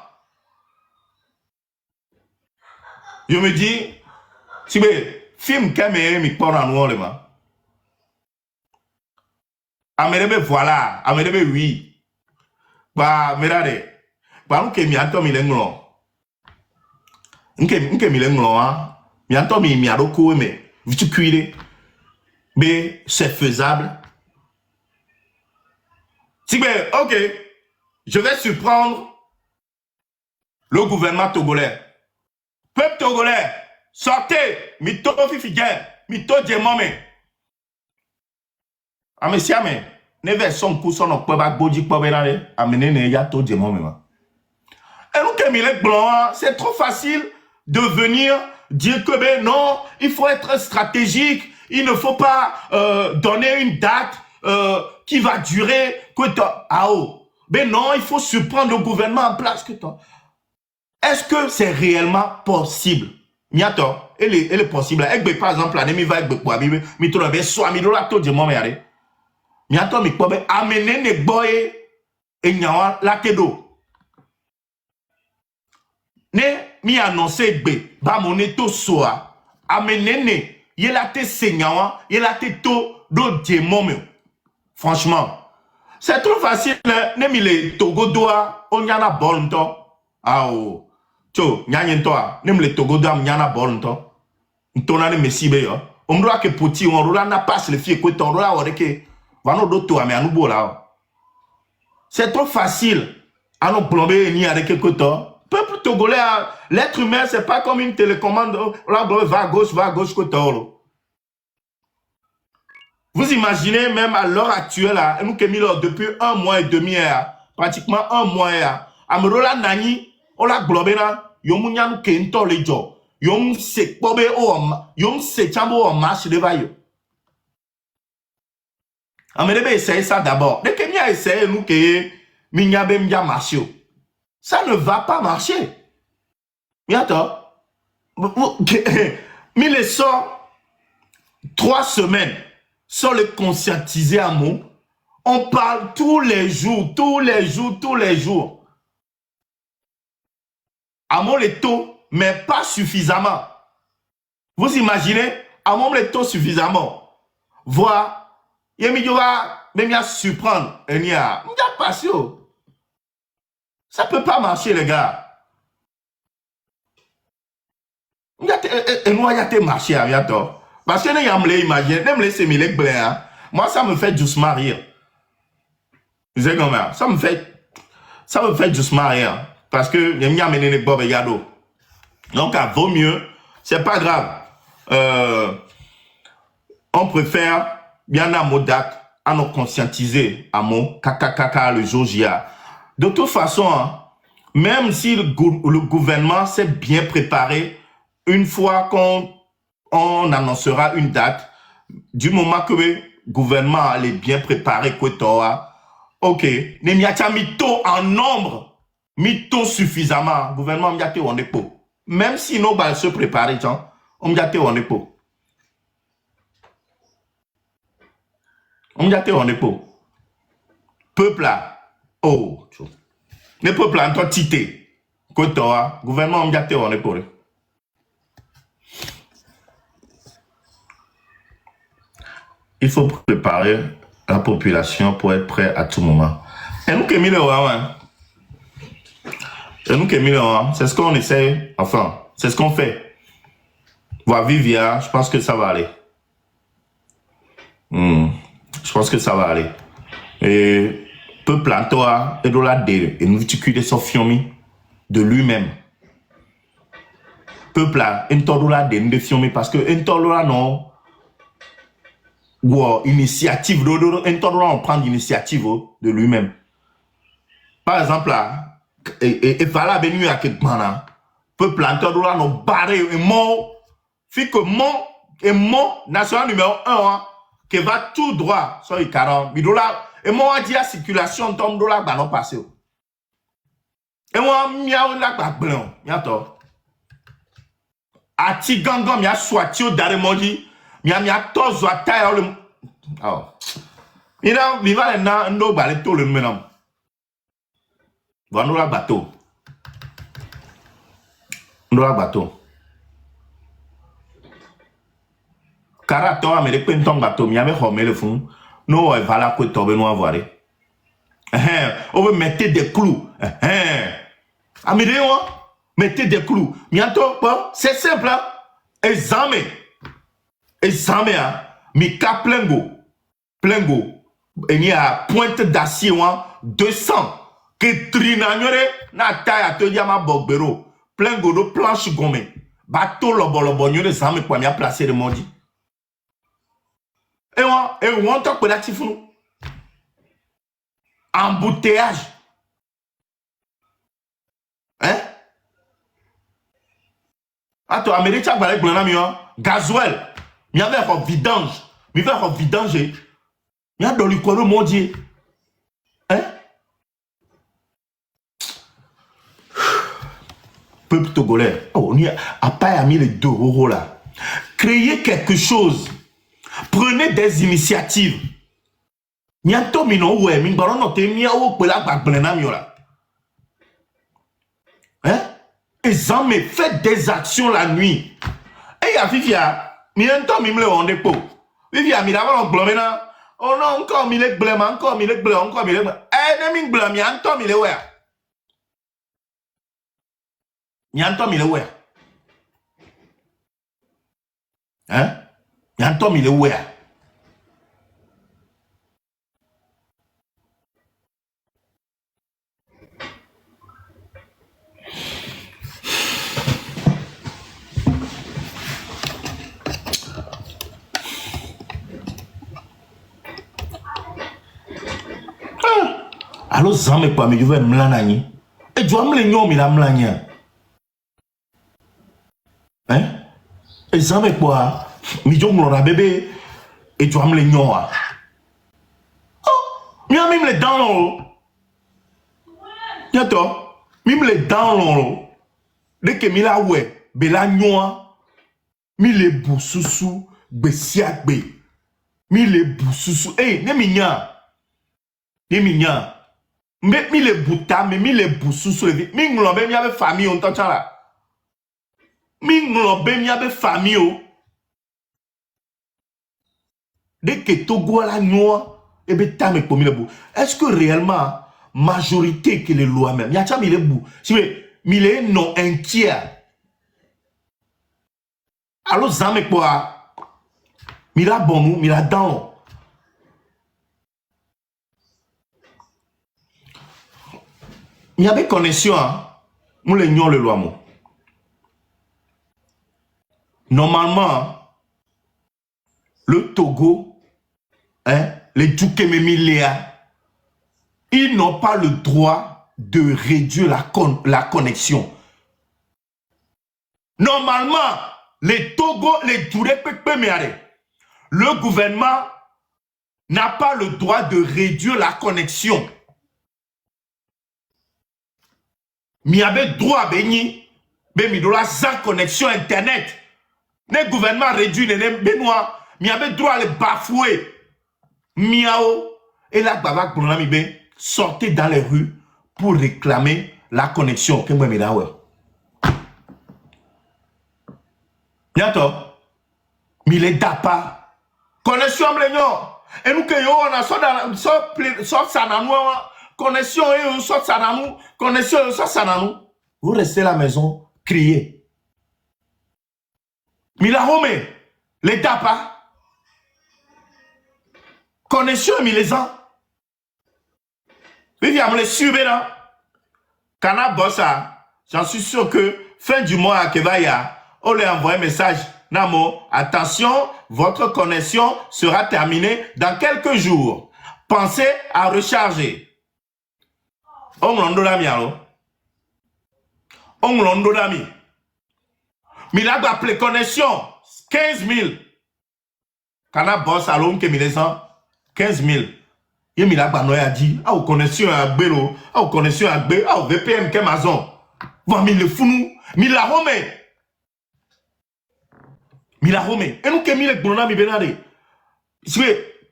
Je me dis, si vous film qui est mis pour en noir, Amédebe voilà, Amédebe oui. Bah, regardez, bah, on m'y attend, il est nglo. On m'y est nglo, hein. M'y attend, il m'y a recours, mais, vous tu cuire. Mais, c'est faisable. Si bien, ok, je vais surprendre le gouvernement togolais. Peuple togolais, sortez, mito fifiguer, mito djemome. Monsieur, mais, ne version cousson au peuple bodi peuple amener ne yato djemome. Et nous, comme il est blanc, c'est trop facile de venir dire que ben non, il faut être stratégique, il ne faut pas donner une date qui va durer que ben non, il faut surprendre le gouvernement en place que toi. Est-ce que c'est réellement possible? Miato, elle est possible. Par exemple, la demi va avec quoi? Mi trouve bien soit mi dola to de moi mais miato mi quoi ben amener ne boy et nyawa la kedo. Ne mi annoncer gbe ba moneto soa amener ne yela te senyawa yela te to do de momio. Franchement, c'est trop facile. Ne mi le Togo doa on yana bolnto. Ah oh. Tcho, nyanyen toa, ne mi le Togo doa nyana bolnto. Ntona ne mesibe yo. On doit que poti on rola na passe le fie ko ton rola ore ke vano do to ame anubo la. C'est trop facile. Ano plomber ni avec quelque temps. Peuple togolais, l'être humain, c'est pas comme une télécommande. Là, va à gauche, côté. Vous imaginez, même à l'heure actuelle, nous qui depuis 1 mois et demi, pratiquement 1 mois, Amrola Nani, on l'a globé là, yomunya nous qui est les gens, yom se bobe yom se chambo en marche de vaille. Amédebe essaye ça d'abord. Dès que nous essayé, nous qui minyabe mya marché. Ça ne va pas marcher. Mais attends. Mais les sort 3 semaines sans le conscientiser à moi. On parle tous les jours. À mon les taux, mais pas suffisamment. Vous imaginez? À mon les taux suffisamment. Voir, il y a même à surprendre. Il y a passion. Ça peut pas marcher, les gars. Il y a marché à bientôt. Parce que nous avons imaginé, nous laissons les blancs. Moi, ça me fait doucement rire. Vous savez comment? Ça me fait doucement rire. Parce que nous avons amené les bobes et yado. Donc, vaut mieux. C'est pas grave. On préfère bien à Modak à nous conscientiser à mon kakakaka le jour J. De toute façon, même si le gouvernement s'est bien préparé, une fois qu'on annoncera une date, du moment que le gouvernement est bien préparé, ok, mais il y a mito en nombre, mito suffisamment, le gouvernement y a on est pas. Même si nous allons se préparer, on y a on est pas. On y a on est pas. Peuple là, oh, le peuple là, on tité, gouvernement y a on est pas. Il faut préparer la population pour être prêt à tout moment. Et nous qui mis le c'est ce qu'on essaie, enfin, c'est ce qu'on fait. Voir Vivia, je pense que ça va aller. Je pense que ça va aller. Et peuple en toi, et de la dé, et nous tu de son fiomi de lui-même. Peuple là, une todola de nous fiomi parce que une todola non. Ou initiative, on prend l'initiative de lui-même. Par exemple, là, et voilà, venu à quelque moment, peut planter là, nos barrés, et mon, fait que mon national numéro 1, qui va tout droit sur les 40, et moi, on dit la circulation, tombe de là, bah non, passé. Et moi, miaou là, bah blanc, miato. Ati gangan, mia swatio, d'arrêt mondi, mia tozo à taille, le. Oh. Il va na ndo balé tout le menam. Vando la bateau. Ndo la bateau. Karato a me de penton bateau, mi ame homé le fond. No va la ko tobe no avoir. On veut mettre des clous. Amide on mettez des clous. Mianto bon, c'est simple hein. Examen. Mi ka plengo. Et il y a pointe d'acier 200 que trinanyore na taille à te yama bogbero plengo de planche gomme bateau lobo nyore zame kwa mia placer de modi et on talk productif nous embouteillage hein Attends, Amérique, tu as gasoil. Il y avait un vidange. Il y avait un vidange. Il y a dans le corps mondial. Hein? Peuple togolais. Oh, on a pas mis les 2 euros là. Créez quelque chose. Prenez des initiatives. Il y a tout mino ouais, mais baron note mia ou pela bagblena miola. Hein? Et ça me fait des actions la nuit. Et ya Vivia, mi ento mi mle on dépôt. Vivia mi d'abord on blomena. Oh non, encore mi le blème, encore mi le blème, encore mi le blème. Eh, ne mi blème, mi ento mi le ouais. Mi ento mi le ouais. Hein? Mi ento mi le ouais. Alors, ça me pas, mais je vais me l'année. Et tu vas me l'ignorer, mais la me l'année. Hein? Et ça me pas, mais je me l'aurai bébé. Et tu vas me l'ignorer. Oh, mais même les dents, là. Même les dents, là. Dès que mi la ouais, be la nyoa, mi le boussoussou, be siakbe. Mi le boussoussou. Eh, ne mi nya. Ne mi nya. Mais mi le bouta, mais mi le boussoussou. Mi nglobe mi ave famille, on t'entend là. Mi nglobe mi ave famille. Dès que Togo a la noix, et bien t'as mes pommes le bout. Est-ce que réellement, majorité que les lois même, y'a mis le bout. Si mais les non un tiers. Alors ça me quoi? Mira bon nous, mira dans. Il y avait connexion, nous les nions le loi. Normalement, le Togo, hein, les Djoukememiléa, ils n'ont pas le droit de réduire la connexion. Normalement, les Togo, les Djoukememiléa, le gouvernement n'a pas le droit de réduire la connexion. Mais il y avait droit à béni, mais il y a sans connexion internet. Le gouvernement réduit les Benoît, mais il y avait droit à les bafouer. Miao et la Babak Brunamibe sortaient dans les rues pour réclamer la connexion. Que moi, Bientôt, mais les DAPA, connexion, et nous que on a sorti ça dans nous. Connexion et sort sananou, connexion et sort sananou. Vous restez à la maison, criez. Mila home, les tapas. Connexion et milésans. Viviam les suivre là. Kana bossa, j'en suis sûr que fin du mois à Kevaya, on lui envoie un message. Namo, attention, votre connexion sera terminée dans quelques jours. Pensez à recharger. On l'ondo d'ami alors. On l'ondo d'ami. Mais là, appelé connexion 15 000. Quand on bosse à l'homme qui est 15 000. Et il a dit, ah, vous connexion à Bélo, ah, vous connexion à B, ah, VPN qui est Amazon. Vous avez mis le fou nous. Mais la Rome. Mais la Rome. Et nous qui mis le bonhomme, mi benade. C'est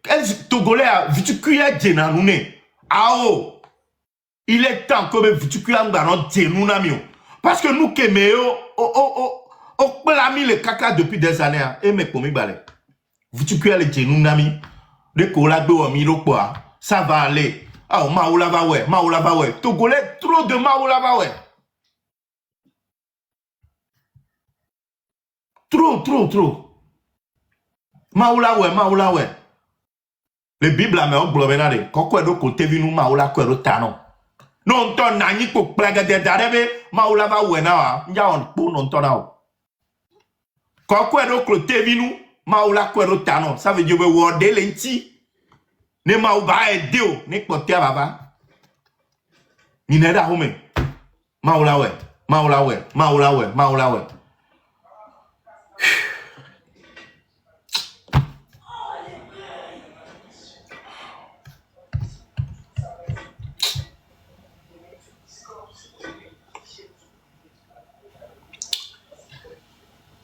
Togolais a vu que y a djena nous ne. Ah oh. Il est temps que tu puisses nous parce que nous qui on mis le caca depuis des années et mais comme balai. Vous tu puisses aller nous nami de collabo au miro quoi ça va aller. Ah maoula va ouais. Togolais trop de maoula va ouais. Trop. Maoula ouais. Le Bible a mis au globenade. Quoi de côté vinu maoula quoi de tano. Non, ton nani pour plague de darebe, maoula va ouena, ya on pour non ton nao. Quand quoi de côté vinu, maoula quoi de tano, ça veut dire que vous ordez l'enti. Ne maouba et déo, ne côté baba. Ni ne da home. Maoula ouais.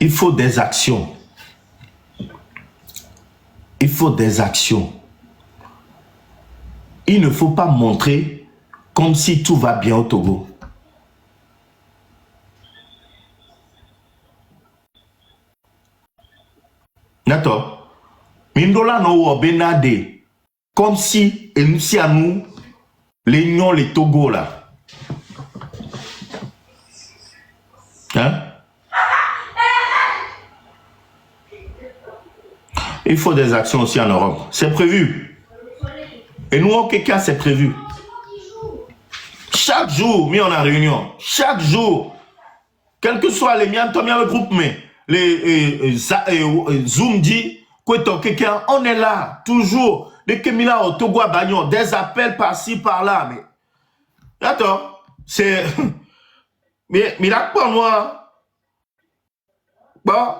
Il faut des actions. Il faut des actions. Il ne faut pas montrer comme si tout va bien au Togo. D'accord. Mindola no benade comme si et nous si à nous les nions les Togo là. Hein? Il faut des actions aussi en Europe. C'est prévu. Et nous, au Kenya, c'est prévu. Chaque jour, mis en réunion. Chaque jour. Quel que soit les miens, le groupe, mais les Zoom dit que Kenya, on est là, toujours. Dès que Mila au Togo à Bagnon, des appels par-ci, par-là. Mais attends, c'est. Mais là, pour moi. Bon.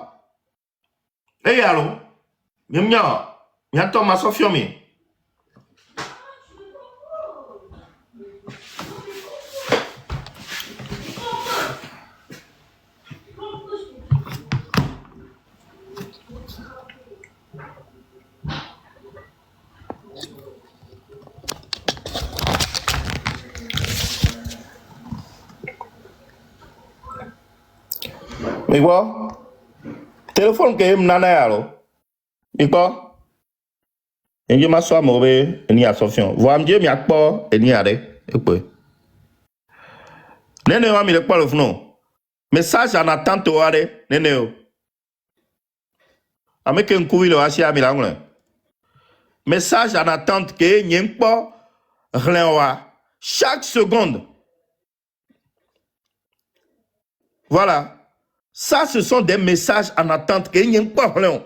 Et alors? Ma Sophie. Mais quoi? Téléphone que je m'en ai alors. Et quoi? Et je m'assois mauvais et ni à Sofion. Voir Dieu m'y a pas et ni à et quoi? Néné va m'y le pas le fnon. Message en attente au arrêt. Néné. Avec un coup il a assis à Milan. Message en attente que n'y a pas rien. Chaque seconde. Voilà. Ça, ce sont des messages en attente qu'il n'y a pas rien.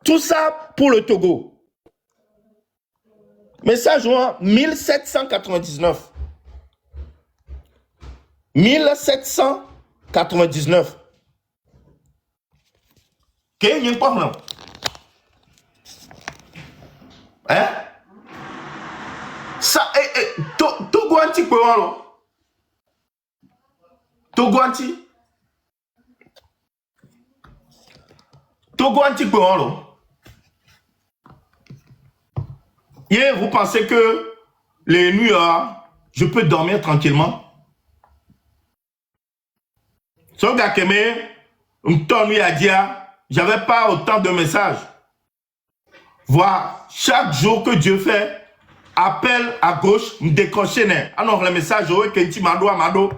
Tout ça pour le Togo. Message 1799. 1799. Qu'il n'y a pas rien. Hein? Ça, Togo anti quoi alors? Togo anti? Togo anti quoi alors? Hier, vous pensez que les nuits, je peux dormir tranquillement? Ce gars qui me a dit, j'avais pas autant de messages. Voir chaque jour que Dieu fait, appel à gauche, me décrocher. Alors, les messages, que mado.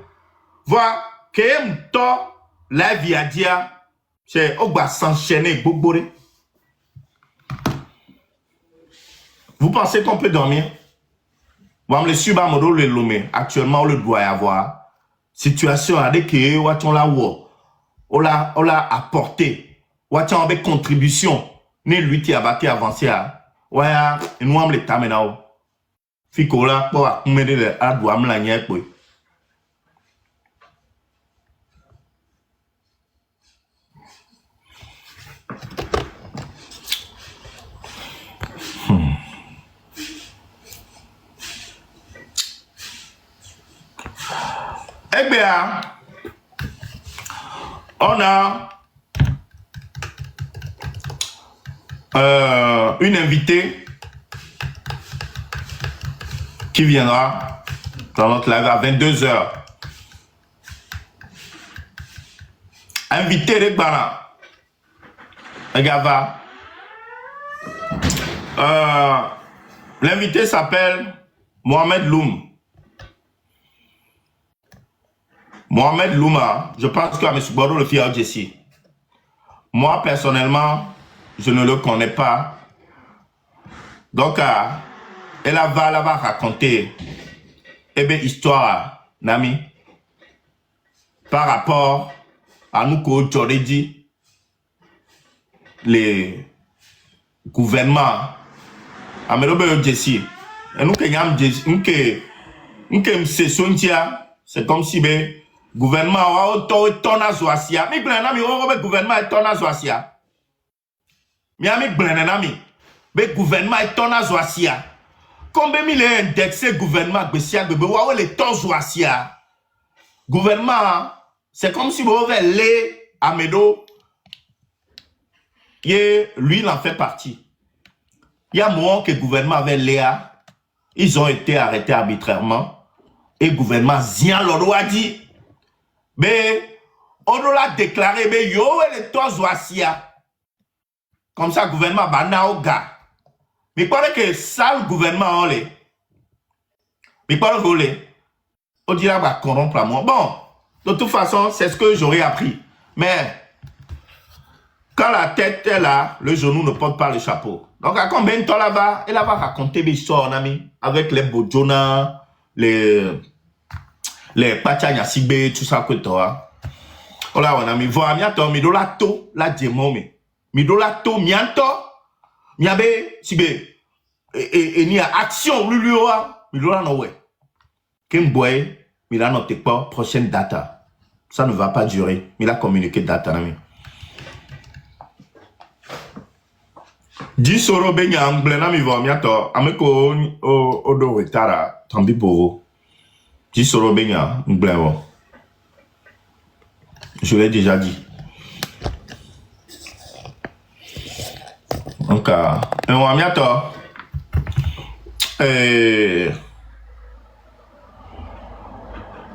Voir que la vie a dit, c'est au bas s'enchaîner, boboré. Vous pensez qu'on peut dormir? Actuellement, on le doit y avoir. Situation avec on l'a apporté. On a contribution. Né lui qui a battu avancé. Ouais, nous avons les tamena. Fikola pour accumuler les adouam la nièque. Eh bien, on a une invitée qui viendra dans notre live à 22h. Invité de Gbana. L'invité s'appelle Mohamed Loum. Mohamed Louma, je pense qu'à M. Bordeaux le fit à Jessie. Moi, personnellement, je ne le connais pas. Donc, elle va raconter histoire, Nami, par rapport à nous que dit les gouvernements. À M. Jessie. Et nous, c'est comme si le gouvernement a ton azoasia. Mi blena mi o gouvernement est ton azoasia. Mi ami blena mi. Be gouvernement est ton azoasia. Combien mille indexé gouvernement besia be wa le ton azoasia. Gouvernement c'est comme si vous avez les amedo Et lui, il en fait partie. Il y a un moment que le gouvernement avait Léa, ils ont été arrêtés arbitrairement. Et le gouvernement Zian Lolo a dit, mais on l'a déclaré, mais yo, les trois Zoasia. Comme ça, le gouvernement va au gars. Mais il paraît que ça, le gouvernement, on l'est. Mais il paraît que on dirait va corrompre à moi. Bon, de toute façon, c'est ce que j'aurais appris. Mais quand la tête est là, le genou ne porte pas le chapeau. Donc, à combien de temps là-bas, elle va raconter des histoires, ami, avec les Bojona, les Pachanya Sibé, tout ça que toi. Oh là, on a mis, voilà, miato, midolato, la diemome. Midolato, mianto, miabe, sibé, et ni a action, lulua, midola no ouais. Kimboy, Mila note pas, prochaine data. Ça ne va pas durer. Mila communiqué data, ami. 10 euros benya anglais na mi va miato ameko odo retara tambi bovo 10 euros benya anglais wo. Je l'ai déjà dit. Donc on miato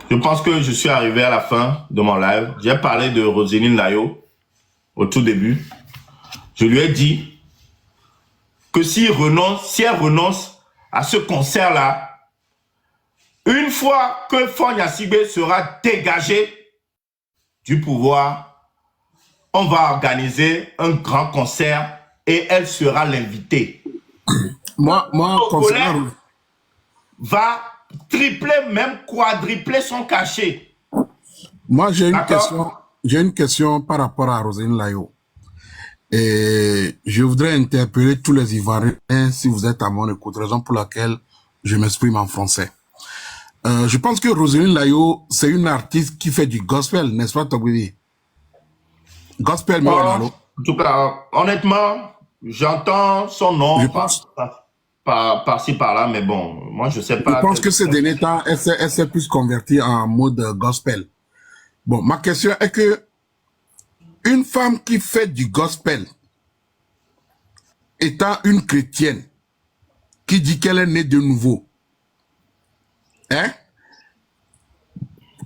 je pense que je suis arrivé à la fin de mon live. J'ai parlé de Roselyne Layo au tout début. Je lui ai dit que si elle renonce à ce concert-là, une fois que Fonya Sibé sera dégagé du pouvoir, on va organiser un grand concert et elle sera l'invitée. Moi, concernant... va tripler, même quadrupler son cachet. Moi, j'ai une question par rapport à Roselyne Layo. Et je voudrais interpeller tous les Ivoiriens si vous êtes à mon écoute, raison pour laquelle je m'exprime en français. Je pense que Roselyne Layo, c'est une artiste qui fait du gospel, n'est-ce pas, Togwidi? Gospel, mais en tout cas, honnêtement, j'entends son nom. Je pense... Par-ci, par-là, mais bon, moi, je sais pas. Je pense que ces derniers temps, elle s'est plus convertie en mode gospel. Bon, ma question est que une femme qui fait du gospel, étant une chrétienne, qui dit qu'elle est née de nouveau, hein?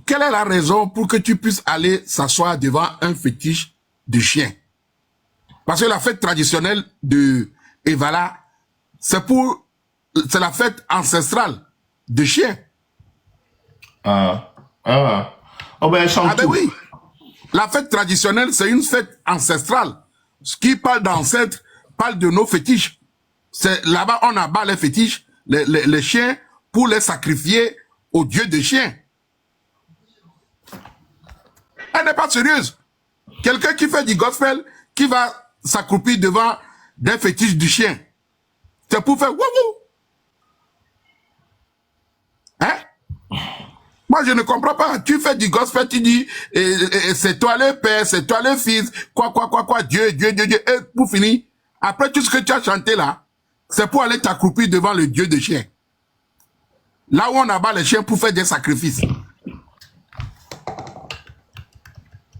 Quelle est la raison pour que tu puisses aller s'asseoir devant un fétiche de chien? Parce que la fête traditionnelle de Evala, c'est la fête ancestrale de chiens. Oh ben, oui. La fête traditionnelle, c'est une fête ancestrale. Ce qui parle d'ancêtre, parle de nos fétiches. C'est là-bas, on abat les fétiches, les chiens, pour les sacrifier aux dieux des chiens. Elle n'est pas sérieuse. Quelqu'un qui fait du gospel, qui va s'accroupir devant des fétiches du chien. C'est pour faire wouhou. Hein? Moi, je ne comprends pas. Tu fais du gospel, tu dis, c'est toi le Père, c'est toi le Fils, quoi, Dieu. Et pour finir, après tout ce que tu as chanté là, c'est pour aller t'accroupir devant le Dieu des chiens. Là où on abat les chiens pour faire des sacrifices.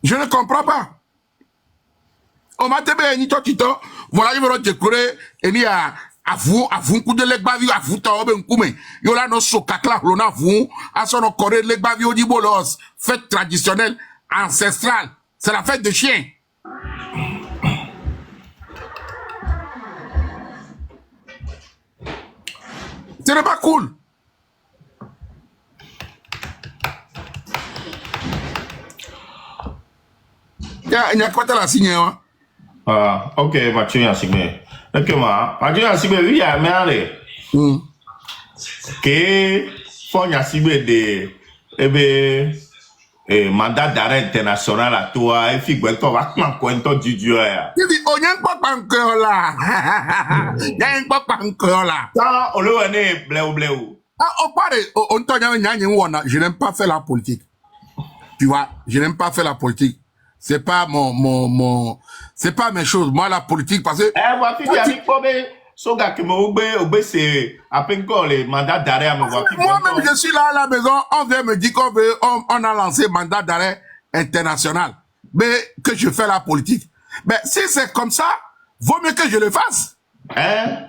Je ne comprends pas. On m'a dit, voilà, je vais te courir, et il y a, avou coup de legbavi avou ta oben kume yo la no sokakla lo na avou aso no corée legbavi odi bolos fête traditionnelle ancestrale, c'est la fête de chien. Ce n'est pas cool. Il y a quoi la signe hein? Ah, ok, Mathieu Yassime. Ok, Mathieu Yassime, oui, il y a un que Fonya Sibé de mandat d'arrêt international à toi et figue toi va quand du Dieu. Il dit on n'a pas encore là. Il n'a pas encore là. Ça on le connaît bléou. Ah on parle on t'en je n'aime pas faire la politique. Tu vois, je n'aime pas faire la politique. C'est pas c'est pas mes choses. Moi, la politique, parce que... Moi-même, je suis là à la maison, on vient me dire on a lancé mandat d'arrêt international. Mais que je fais la politique. Mais si c'est comme ça, Vaut mieux que je le fasse. Hein?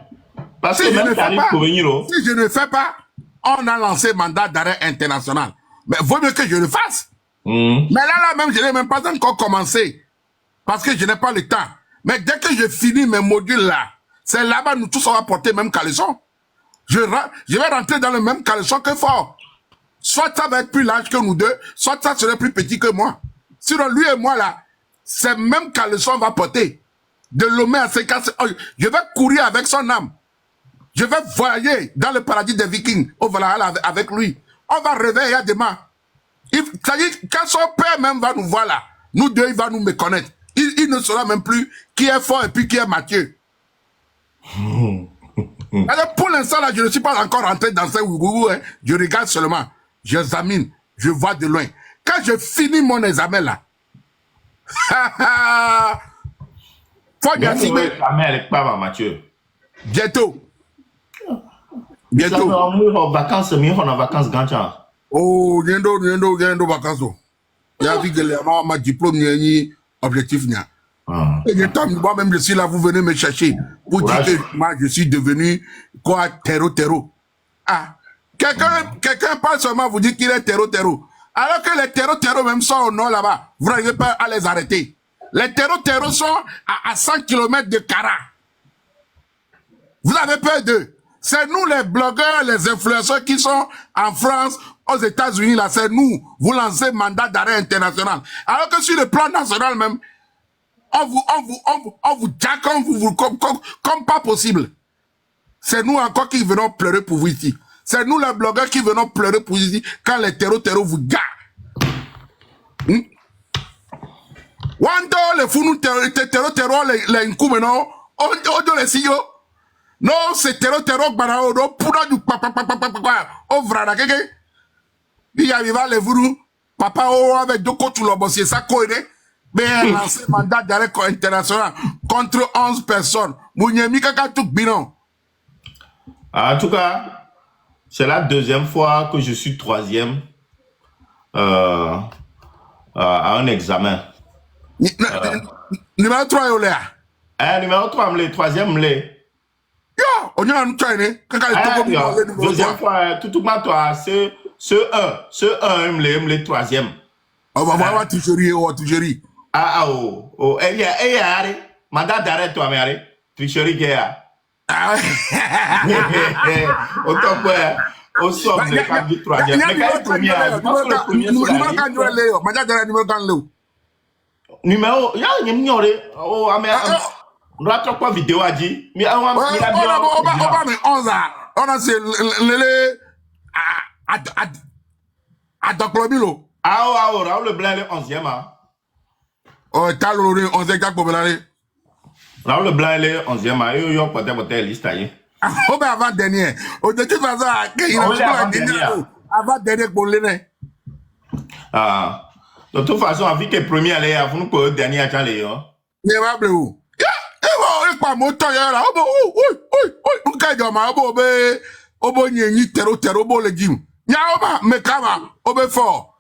Parce Si que je même ne fais Karim pas, Kouveniro, si je ne fais pas, on a lancé mandat d'arrêt international. Mais vaut mieux que je le fasse. Mais là même, je n'ai même pas encore commencé. Parce que je n'ai pas le temps. Mais dès que je finis mes modules là, c'est là-bas nous tous on va porter le même caleçon. Je vais rentrer dans le même caleçon que Fort. Soit ça va être plus large que nous deux, soit ça serait plus petit que moi. Sinon, lui et moi là, c'est même caleçon on va porter. De Lomé à Sécasse, je vais courir avec son âme. Je vais voyager dans le paradis des Vikings au Valhalla avec lui. On va réveiller demain. C'est-à-dire, quand son père même va nous voir là, nous deux, il va nous méconnaître. Il ne saura même plus qui est Fort et puis qui est Mathieu. Alors, pour l'instant, là, je ne suis pas encore rentré dans ce ougougou, hein. Je regarde seulement. J'examine. Je vois de loin. Quand je finis mon examen là, faut bien sa mère n'est pas Mathieu. bientôt. Bientôt. On est en vacances, mais on est en vacances grand. Oh, yendo vacances. Il y a vu que ma diplôme ni objectif ni. Et moi-même, je suis là, vous venez me chercher pour dire que moi, je suis devenu quoi, terreau. Ah, quelqu'un parle seulement vous dit qu'il est terreau. Alors que les terreaux même sont au nord là-bas, vous n'arrivez pas à les arrêter. Les terreaux sont à 100 km de Cara. Vous avez peur d'eux. C'est nous les blogueurs, les influenceurs qui sont en France, aux États-Unis, là, c'est nous. Vous lancez mandat d'arrêt international. Alors que sur le plan national même, on vous jack, comme pas possible. C'est nous encore qui venons pleurer pour vous ici. C'est nous les blogueurs qui venons pleurer pour vous ici quand les terreaux vous gardent. Wando les fous terreau les nkume non ojo les siyo non c'est terreau barao do pura du papa o vrada keke il arriva les voulou papa o avec deux coachs le bossier ça coïne mais lancé mandat d'arrêt international contre 11 personnes Mouniemi kaka tout bilan. En tout cas, c'est la deuxième fois que je suis troisième à un examen. Numéro 3 est là. Numéro 3, le troisième, Yo, on y a un traîné. Deuxième fois, tout le monde, toi, ce 1, le troisième. On va voir tricherie. Mandat d'arrêt, toi, mais tricherie, qui est là. Autant que, au sort, le cap du troisième. Mais quand le premier, numéro, il y a une numéro, oh, mais on doit trop pas vidéo à dire, mais on a on a c'est le à Doclobilo. Ah, Raoul le blanc le 11e. Oh, t'as le 11e cap pour Raoul le blanc le 11e, et yo peut-être liste aille. Oh, ben avant dernier. Oh, de toute façon, avant dernier pour le ah. De toute façon, avec les premiers allés, avant nous que dernier à Charlie. Mais va bleu. Il pas mon temps là. On caille ma obo ni terreau bo le gym. Ya oba me kama obe fort.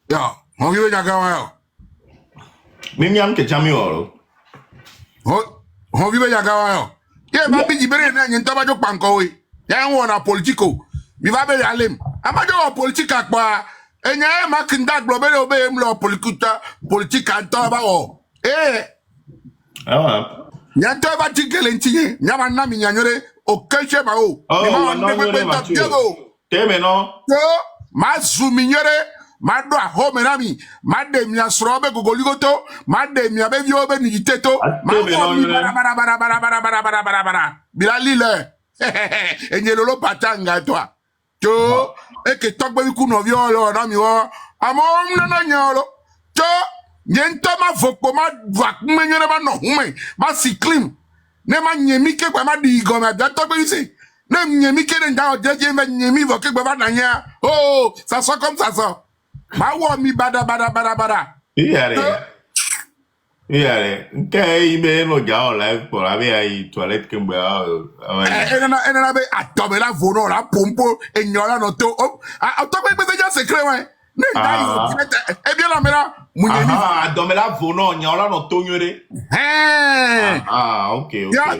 Ya, on vient ya gawa. Mimiam que chami oro. On vient ya gawa. Ye ba bi jibere na nyin toba jo panko we. Ya wona politico. Mi va be alem. Amajo politique akpa. Enya makinda global obe mlo politique antoba o. Ah. Nyanto ba tigele ntinye, nyama na mi nyanyore o keche ba o. Ni ma no nyore ma teme no. Yo, ma zuminyore, ma do a home nami, ma de mi asrobe gogoligoto, ma de mi abe viobe ni jiteto, ma teme no nyore. Bara. Bila lile. Enye lolo patanga toi. Yo, e ke tokbe ku no violo na mi wo. Amo na nyolo. Yo, Nyenta ma vokpo ma vak menyere ma no hume ma siklim ne ma nyemi ke kwa ma di go ma da to be isi ne nyemi ke nda o jeje ma nyemi vo ke ba na nya oh ça soit comme ça ma wo mi bada Iyare nke ime no ja o live pour abi ai toilette ke mbe ena be atobe la vono la pompo enyola no to to be be ja secret wa Eh bien là, mais là, Mouyemi. Ah, donc là, Vono, il y a là, non, Tonyere. Ah, ok. Alors,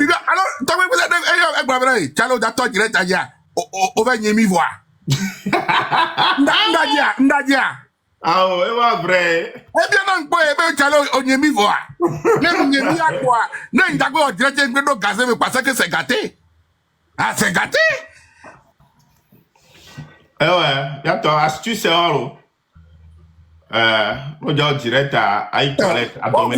t'as vu, vous êtes, Chalo, d'accord, direct, Adia. On va y voir. Nadia. Ah, ouais, c'est vrai. Eh bien, non, boy, Chalo, on y voir. Même on y a quoi. Non, d'accord, direct, il y a gazé, mais parce que c'est gâté. Ah, c'est gâté. Eh ouais, attends, astuce, c'est en l'eau. On dirait direct à toilette. Non,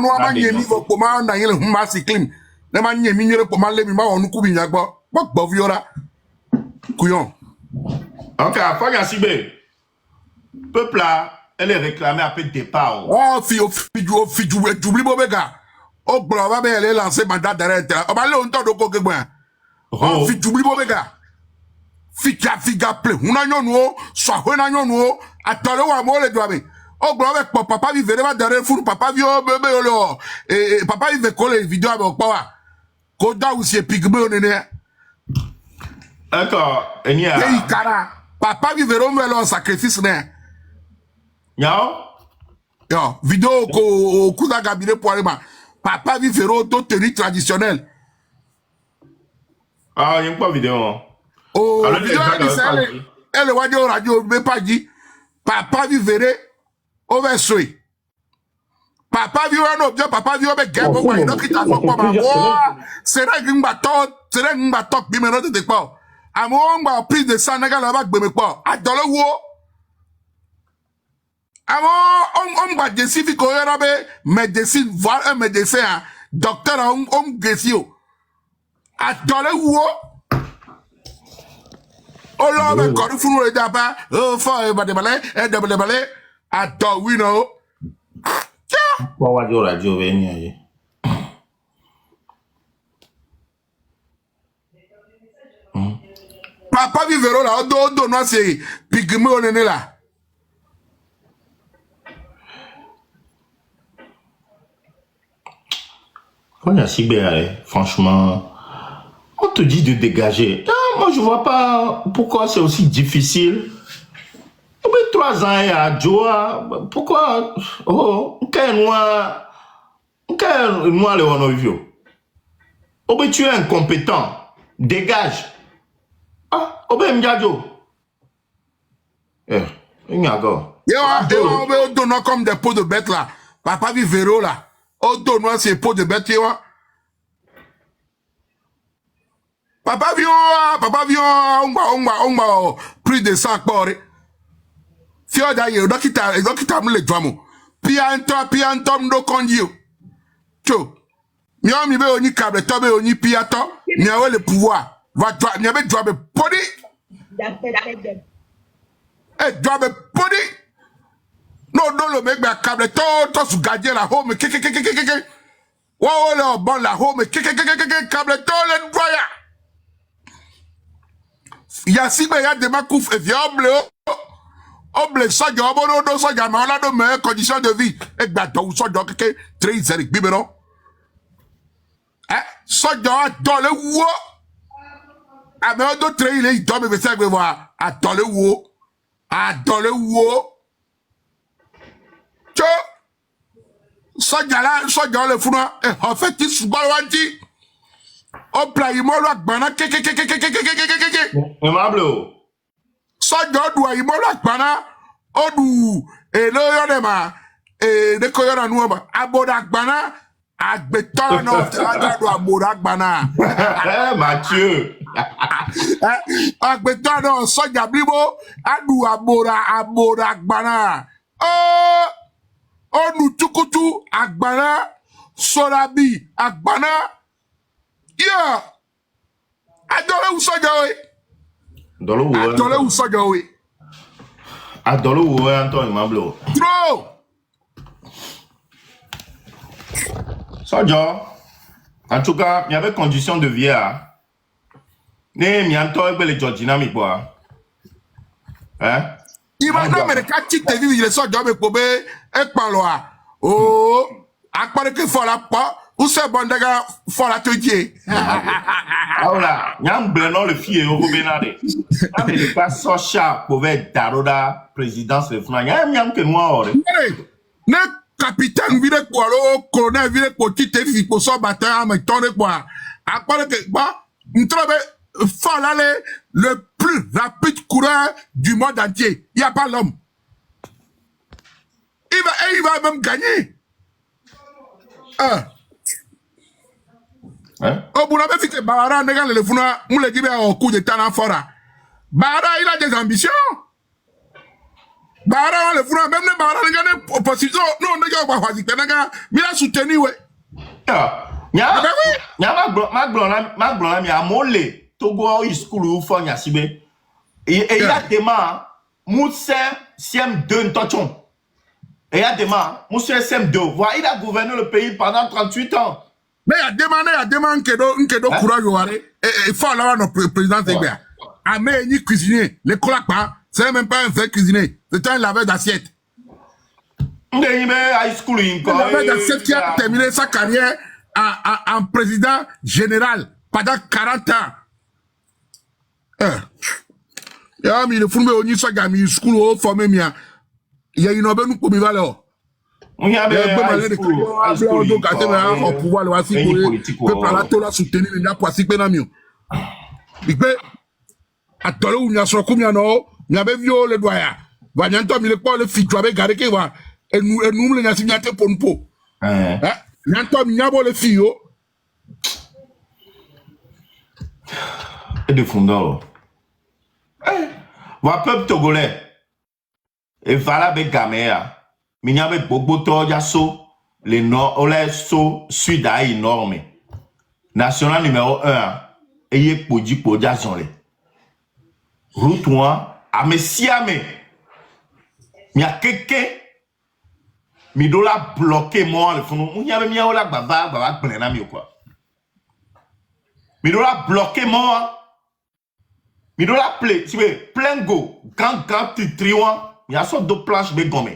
non, ma nyemi vo poma na yele huma siklim. Ne ma nyemi nyele poma le mi ma onu kubi nyagbo. Bok viola. Couillon. Ok, faut y asibe. Peuple là, elle est réclamée après départ. Oh, j'oublie bobega. Oh, bro, va bien aller lancer mandat d'arrêt. On va aller on t'en doko gwen. Oh, j'oublie bobega. Figa ple. Una nyonu, soit hona nyonu, atole wa mo le doabe. Oh, bro, avec papa vivre va derrière fou, papa vio bébé lo. Et papa il veut coller vidéo avec papa. Koda ou c'est pigme on est. D'accord, et nia. Hey cara, papa vivre on veut sacrifice né. Yao? Yo, vidéo ko kuda gabine pour aller papa vivre do tenue traditionnelle. Ah, il y a pas vidéo. Oh, vidéo elle va dire radio mais pas dit. Papa vivre on va souhaiter. Papa vio un objet, papa vio be gabo kwa ino kita so kwa ma. Sera ngba tok bi me no te kwa. Amo ngba prise de sang naga la ba gbe me kwa. Adole wo. Amo ngba desi fi ko era be médecine voir un médecin, docteur on gesio. Adole wo. Olo be ko funu le daba. Oh fa e ba de balé, e de balé. Adole we know. Kwa radio veni. Papa vivero là, do no c'est pigme on est là. Quand il y a Sibé, franchement, on te dit de dégager. Ah, moi, je vois pas pourquoi c'est aussi difficile. Au bout de 3 ans, il y a Joa. Pourquoi? Oh, quel noir le Wonovio. Au bout, tu es incompétent. Dégage. Ah, au bout, Mdiadio. Il y a go. On donne comme des pots de bête là. Papa vivero là. On donne ces pots de bête, Papa vient, on va plus de 100 corps. Fio d'ailleurs, dokita me le dramo. Piantom no kondio. Cho. Mia mi be oni câble, tobe oni piato, mia we le pouvoir. Va toi, mia be drobe podi. Drobe podi. No le mec ba câble to su gadier la home ke. Wa le bon la home ke câble to le droya. Ya si be ya de makouf e viable. Oble soja obono do soja ma ola do me condition de vie e gba to soja keke 3 bi me no soja to le wo a me do 3 ile do me be se gbe wa a to le wo cho soja le funa en fait ti su gba wanti o play mo lo agbana keke Aimable. Soja du ayimolo agbana odu elo yonema de koyona nuoma aboda agbana agbeto no adu aboda agbana Mathieu. agbeto no soja blibo adu aboda agbana onu tukutu agbana sorabi agbana yeah adore usoja we Adole ou soja we. Adole ou Antoine Aimable. Trop. Soja. En tout cas, il y avait condition de vie. Ne mi Antoine be le Georgina mi quoi. Hein? Il va non mais le cas ti te vivi le soja me pobe e paloa. Oh, akpare ke fola pa Où c'est bon daga fola todier. Ah là, nyam bleno le fille au benade. Ah mais le pas so sharp pour être daroda présidence le funa. Nyam que noir. Ne capitaine vire quoi le colonel vire quoi qui te fit pour son bataille mais tourne quoi. Après que bah, nous trouvons fola le plus rapide coureur du monde entier. Il y a pas l'homme. Il va même gagner. Oh, vous l'avez vu que Bahara n'est pas le funa, vous le dites au coup de temps fora. Bahara, il a des ambitions. Bahara, le funa, même le Bahara, il a des oppositions. Non, on n'a pas choisi. Mais il a soutenu, ouais. Ma blonde, a molé. Togo, il school ou fond, ya sibe. Et il a des mains, Moussa, CM2, Tochon. Et il y a des mains, Moussa, CM2. Voilà, il a gouverné le pays pendant 38 ans. Mais il y a demandé que courage il faut avoir notre président Zébia. Amé ni cuisinier, les colapes, c'est même pas un vrai cuisinier, c'est un laveur d'assiette. Il laveur d'assiette qui a terminé sa carrière en président général pendant 40 ans. Il y a mis le fou, mais on y soit gami, school au formé mia. Il y a une aubaine pour me valeur. On y a pouvoir le voici pour la tola soutenir les poissons pénamieux. Il peut à tolo ou n'y a son combien non, n'y avait violé le doya. Va bientôt mais le pas le fit avec garé qui va et nous les n'a signé pour nous po. Bientôt n'y a pas le fio. Et de fondor. Va peuple togolais. Et voilà avec Gaméa. Mais il y avait beaucoup de choses, les nord, sud à énorme. National numéro 1, et il y a pour dire route 1, à Messiame. Il y a quelqu'un, mais il doit bloquer moi, le fond. Il y a même un baba, plein quoi. Mais il doit bloquer moi. Il doit appeler, si vous voulez, plein go, quand tu triouan, il y a sorte de planche de gomme.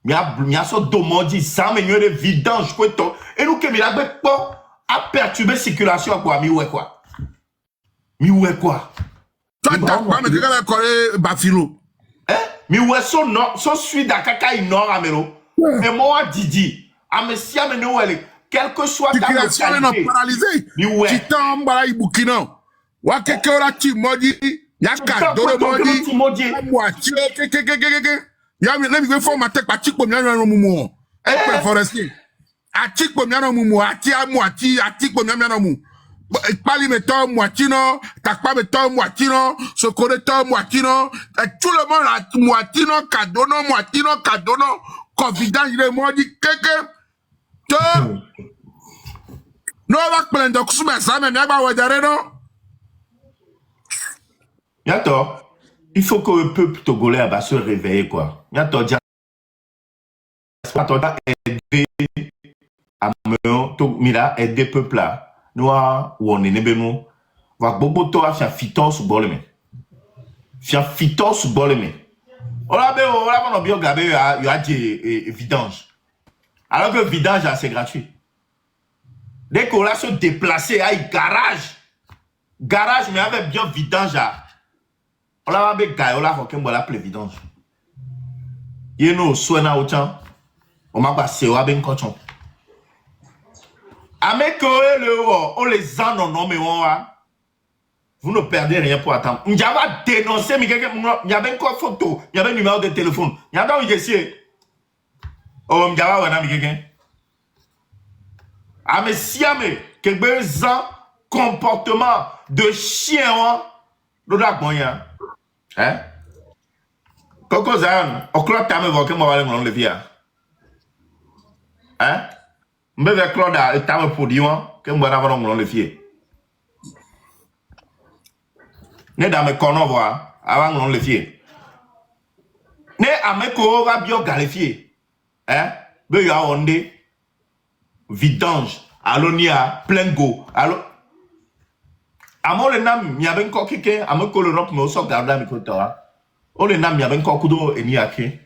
Il y a sorte de maudit, ça me de vidange, quoi. Et nous, qui a pas à perturber la circulation, quoi. Mi ouais quoi. Toi, t'as pas, mais tu vas coller Bafilo. Mi ouais, son suite à caca inor amelo. Et moi, Didi, à Messia, mais nous, quel que soit ta circulation est paralysée. Tu t'en vas à Ibukino. Wa kekora ti modi ya ka doro modi moitié ya mi le mi fo ma te pa ti po mi anu mumu e pe forestier a ti po mi anu mumu ati moitié ati po mi anu mumu pali me to moitié non takpa me to moitié non sokore to moitié non tout le monde a moitié non cadeau non confident il modi keke to no va prendre kusuma ça mais ba wadare non. Il faut que le peuple togolais va se réveiller, quoi. Aider aider peuple là. Nous, on est nebemo. Va bobo to a fait fiton sous boleme. Fait fiton sous boleme. On a bien gardé, il y a des vidanges. Alors que vidange, c'est gratuit. Dès qu'on a se déplacer, à garage, mais avec bien vidange. On a avec Gaïo là, on a appelé vidange. Il y a nos soins autant. On m'a passé au ben cochon. Avec les ans non mais vous ne perdez rien pour attendre. Il y a dénoncé, mais il y avait encore photo, il y avait numéro de téléphone. Il y a dans ici. Oh, il y a un quelqu'un. Ah mais si quelques ans comportement de chien, hein? Coco Zan, au club t'as me voqué moi le via. Hein? Me ve Claude et t'as me pour dire que moi n'avons pas le fier. Ne dans mes cornes voir avant le fier. Ne à mes corps va bien qualifier. Hein? Be ya onde vidange. Allo nia plein go. Allo Amo le nam mi aben ko kike amo ko l'Europe me so garda mi ko tawa. O le nam mi aben ko kudo eni ake.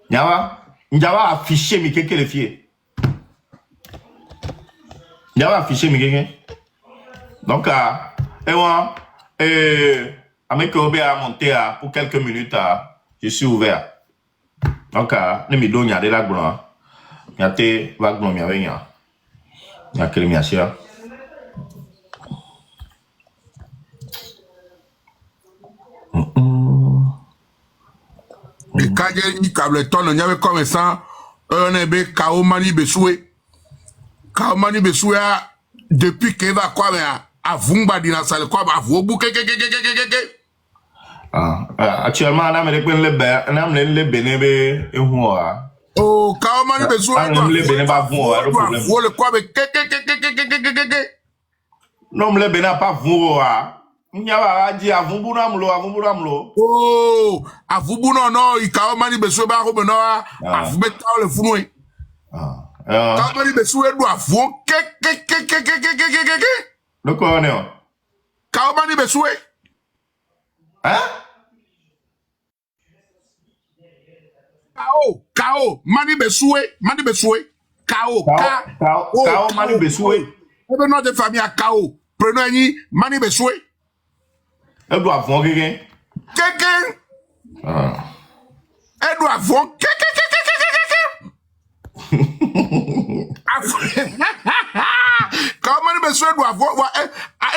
Nyawa afficher mi keke le fie. Il y a affiché mi donc avec Obé a monté pour quelques minutes je suis ouvert donc ne me donne de la gloire il y a des vagues non il y a que le mien et quand il y a le temps il y avait comme ça un ébé Kaomani Besoué depuis qu'il va quoi mais à Vumba dina salle quoi à Vobu actuellement on a les bénébe et moi oh Kaomani Besoué les bénébe pas vous le quoi mais non les bénébe pas vous Nyaba dit avumburamlo. Oh, avubuno no Kaomani Besoué ba ko no avubeta le funwe. Kaomani Besoué do avon ke. Le quoi on est? Kaomani Besoué. Hein? Kao, Mani Besoué. Kao, Mani Besoué. Ebe no de famille à Kao. Prenons ni Mani Besoué. Elle doit avoir quelqu'un. Elle doit avoir Comment me souhaite doit avoir elle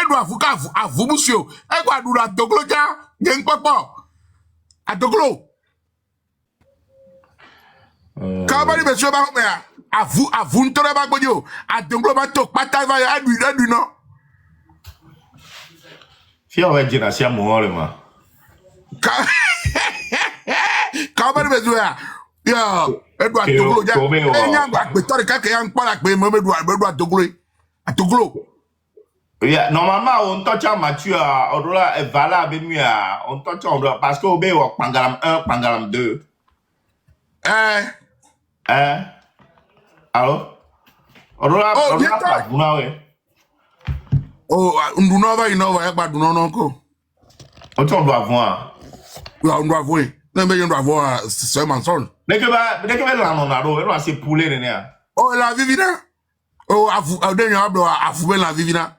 doit à vous monsieur elle doit nous la doglo ja gen papa à doglo comment me souhaite ba à vous ntore ba gbojo à doglo ba to pata va ya du non Si on va dire à ça moi le ma comment me souhaite ya Edouard Toglo ja enya gba pe tori kake ya npa la pe mo Edouard Toglo atoglo yeah normalement on touche à Mathieu on doit vala benu on touche on doit parce que obé wa pangalam 1 pangalam 2 allo on doit pas buna we nduna va ino va gba duna non ko on doit voir on doit voir non mais on doit voir c'est mensonge dès que là on a do on c'est poulet nene oh la vivina oh afu denyo abdo afu ben la vivina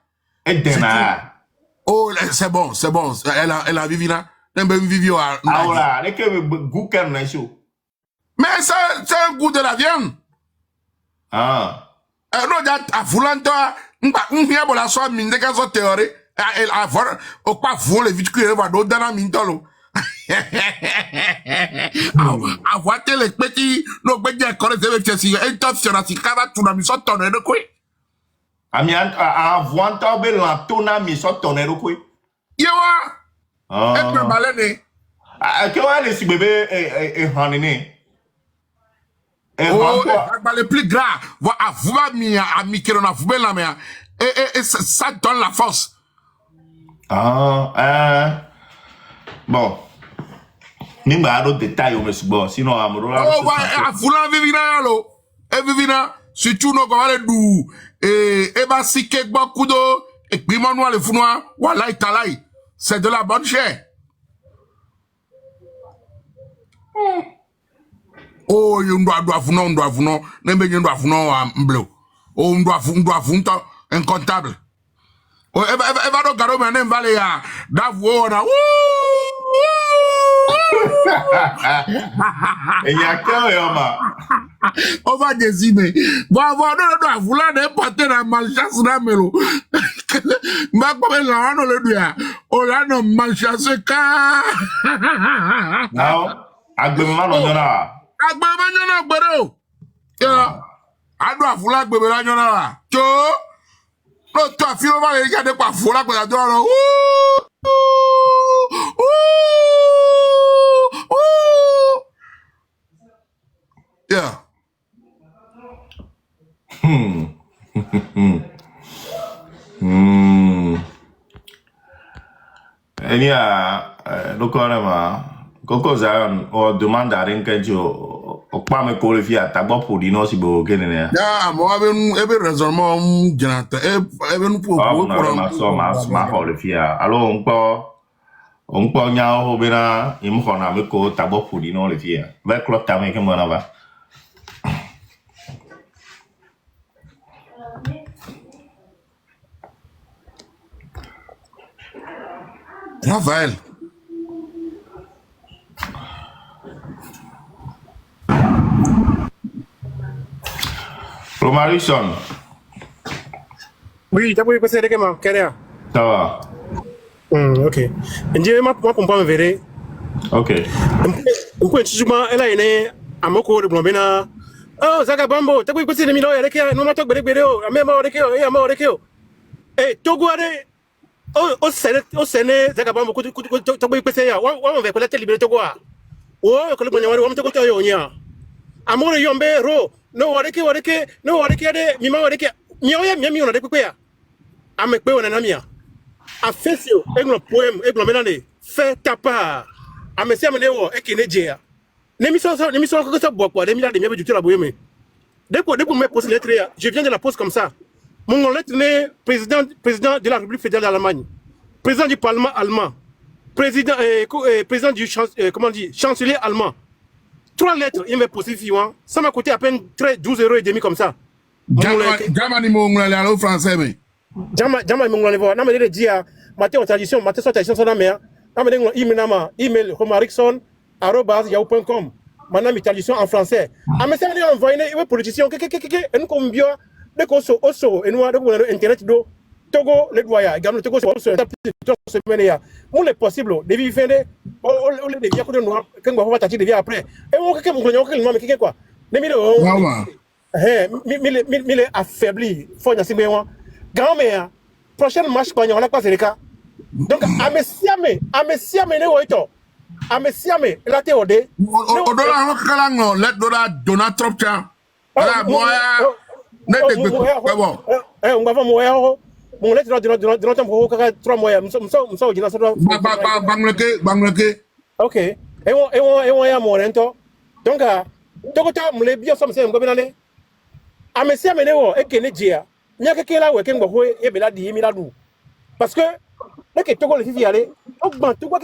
oh c'est bon elle a vivina même vivio ah voilà dès que goût can na chaud mais ça c'est un goût de la viande non dat afulanta ngba bola so mi ndeka so théorie elle avoir au pas vous les vite que va do dana mi ntolo avoir les petits no gbeje kore se be si intention si kaba tuna mi so tono de quoi ami avoir ta be la tona mi so tono de quoi yewa et me balene que wa le si bébé et hanini oh le plus gras va avoir mi a mi que on a vous la mais et ça donne la force bon ni ba do détail o mesu bon sinon amoro la oh va afula vivina lo e vivina si tu no ko wale du e ba sike gbo kudo e pi mo no le funwa wala italai c'est de la bonne chair oh you ndo afuno ne be ndo afuno mblo oh ndo afunto incontable oh e va do garo me ne vale ya davu na et il y a que yoma on va décimer bon avoir do avula ne porter la malchance na melo ma ko be la no le dia o la no malchance ka now agbema no jona gbero ya adu avula gbebe la jona wa cho no to afiro ba le jade pa fura pe ajo ro yeah il y a le corps Coco Zion on demande à rien que tu o pas me qualifier à tabac pour dire non si vous gagnez ya mo ebe raisonnement janata ebe nu pour ma qualifier alors on peut nya ho bena im khona me ko tabac pour dire non le fie va club ta me que moi va Raphaël. Romarison, Oui, t'as pu passer avec moi, Kenya. ça va? Ok. Ndiye ma pompa me vere. Ok. Mpo chuma ela ine amoko de blombena. Oh, Zaga Bambo, t'as pu passer de milo avec no ma tok bere o, amema o rekeo, e ama o rekeo. Eh, Togo are o sene Zaga Bambo ku t'as pu passer ya. Wa me ko la libéré Togo a. O ko le bonya wa mtoko to yo nya. Amore yombe ro. No wa reke, no wa reke de mi ma wa reke. Mi o ya mi ona de pe ya. Ame pe ona na mia. Afesio, un poème, un menane, fais ta part. A monsieur Amenewo, et qui n'est pas. L'émission que ça boit quoi, les milliards de miens du la bohème. Dès que me pose lettre, je viens de la pose comme ça. Mon lettre est président de la République fédérale d'Allemagne, président du Parlement allemand, président du chancelier allemand. 3 lettres, il me pose ça m'a coûté à peine 12,5 € comme ça. Jamani mongolais allo français mais. Jama mongolais voir, na me dire dia, maté tradition sur la mer. Na me dire email romarixon@yahoo.com. Maintenant tradition en français. A me ça me envoyer les politiciens que en comme bio de koso oso et nous de internet do Togo le doya, gagne Togo sur semaine ya. Mon les possible de vivre on les devient que noir quand on va tâcher devient après. Et on que mon que quoi. Les mille mille affaibli, faut y assumer moi. Grand-mère, prochaine match on a pas c'est le cas. Donc a messiame ne oito. A messiame la théode. Odola kala ngo let dola Donald Trump cha. Ala moya ne de bon. On va voir mon lettre de temps 3 mois. M'sa ojina so. Bangleke. OK. Et on ya morento. Donc Tokota mle bio so mse ngo benale. A messiame ne wo e kene dia. Nya keke la we ken gbo e be la di mi la du. Parce que le que Togo le fifi aller, au ban Togo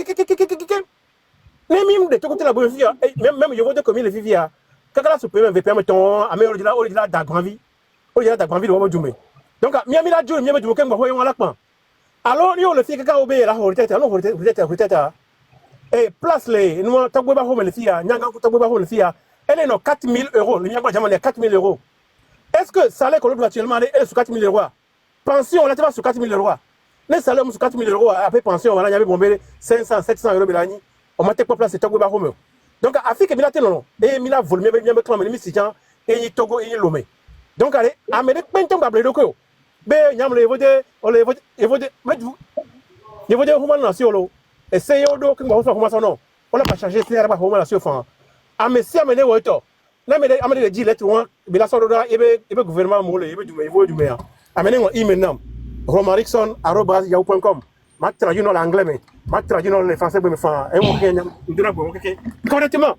même de Togo la bonne fille, même je vois de combien le fifi a. Quand la soupe me permet ton à me au-delà da grand vie. Au-delà da grand vie de moi djumé. Donc mi la djou mi me djou ken gbo yo la pan. Alors yo le fifi ka obé la ho tête, non ho tête. Et place les nous Togo ba ho me le fifi a, nyanga Togo ba ho le fifi a. Elle est no 4 000 €, le nyanga jamais 4 000 €. Est-ce que salaire qu'on doit actuellement est sur 4 000 €? Pension, on a pas sur 4 000 €. Les salaires sur 4 000 € après pension, on a eu bombé 500, 700 € belani. On m'a pas place Togo Bahome. Donc, Afrique, il a été non. Et il a volé, il a clamé, et il Togo, et il lomé. Donc, allez, Amérique, maintenant, on va le coup. Mais, il y a il faut dire, human nation, et c'est yo, donc, on va faire comment ça, non. On n'a pas changé, c'est la human nation. Ah, mais si amené au temps, là, mais amené dit lettre, il a sorti là, il y a gouvernement molé, il veut du meilleur. Amené un email, non. romarixon@yahoo.com. Ma traduit dans l'anglais, mais ma traduit dans le français, mais enfin, et on correctement.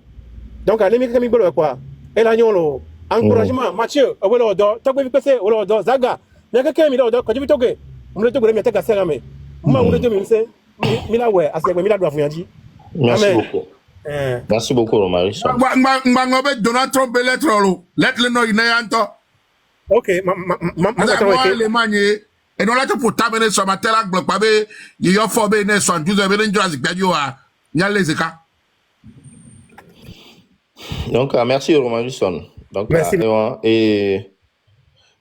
Donc, allez, mais comme il quoi. Et là, nous encouragement, Mathieu, au bout de tu peux passer au bout de Zaga. Mais quelqu'un m'a dit, quand tu veux toquer, on me dit que tu as cassé la main. Moi, on me dit que Mila, ouais, assez, Mila doit vous dire. Merci beaucoup. Merci beaucoup, Romarixon. Mbangobe Donald Trump lettre lo. Lettre no inayanto. OK, le manier. Et non là tu pour t'amener sur ma telle bloc pas be yo fo be ne 72 heures be njura zikpedio a nya lezeka. Donc merci Romarixon. Donc merci. Et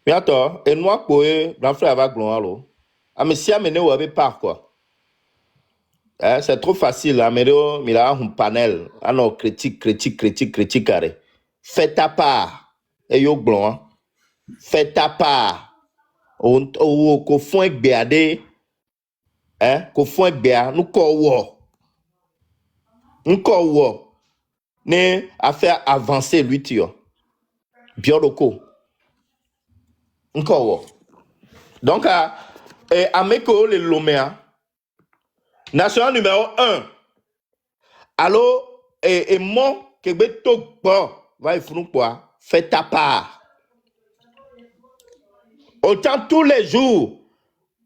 mais attends, et nous quoi dans frère avec glon allo. Ah mais si amener ou avec part quoi. C'est trop facile là, mais il a un panel. Ah non, critique carré. Fais ta part. Et yo glon. Fais ta part. Ko fon gbeade ko fon gbea nous ko wo ne à faire avancer lui tio bioloko nko wo donc ameko le lomea national numéro 1 allo et mon kebe to gbo va ifunu quoi fais ta part. Autant tous les jours,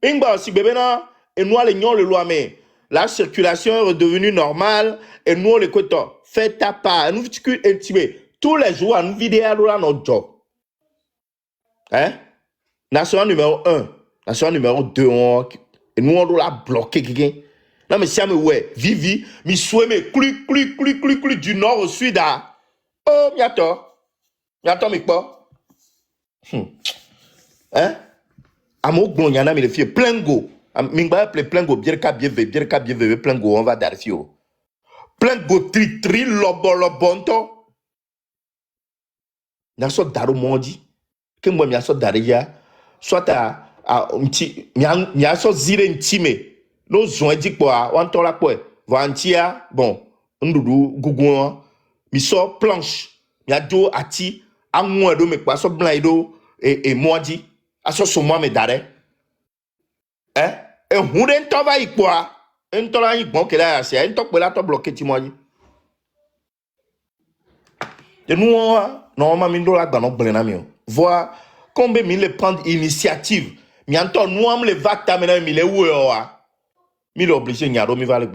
Ingba si bébé na et nous les le loi mais la circulation est redevenue normale et nous les cotons. Fais ta part, nous tous les jours nous vidéo là notre job. Hein? National numéro 1, national numéro 2 et nous on doit bloquer quelqu'un. Non, mais si me ouais, vivi, mi souhait me clu du nord au sud à. Oh, miato. Miato, mi quoi? Hein? Amo bon, yana me le fie plein go. Mingba plein go, bierka bieve, plein go, on va darfio. Plein go tri, lobonto. N'a so daro mondi. Que moi, mia so daria. Soit à mia so zire ntime. No zon di quoi, on tola quoi. Vantia, bon, ndudu, gugu, mi so planche. Mia do ati, a moi do me quoi, so blanc et mondi. A so moi me dare. Eh? Et hunde ntova ikwa. Ntola yi bon kela ya se, ntokpe la to bloquer ti moji. Et nous, normalement, nous avons voir combien nous prendre initiative. Mais en temps, nous avons les vacta maintenant, mais les ouéoa. Mais l'obligé, nous avons les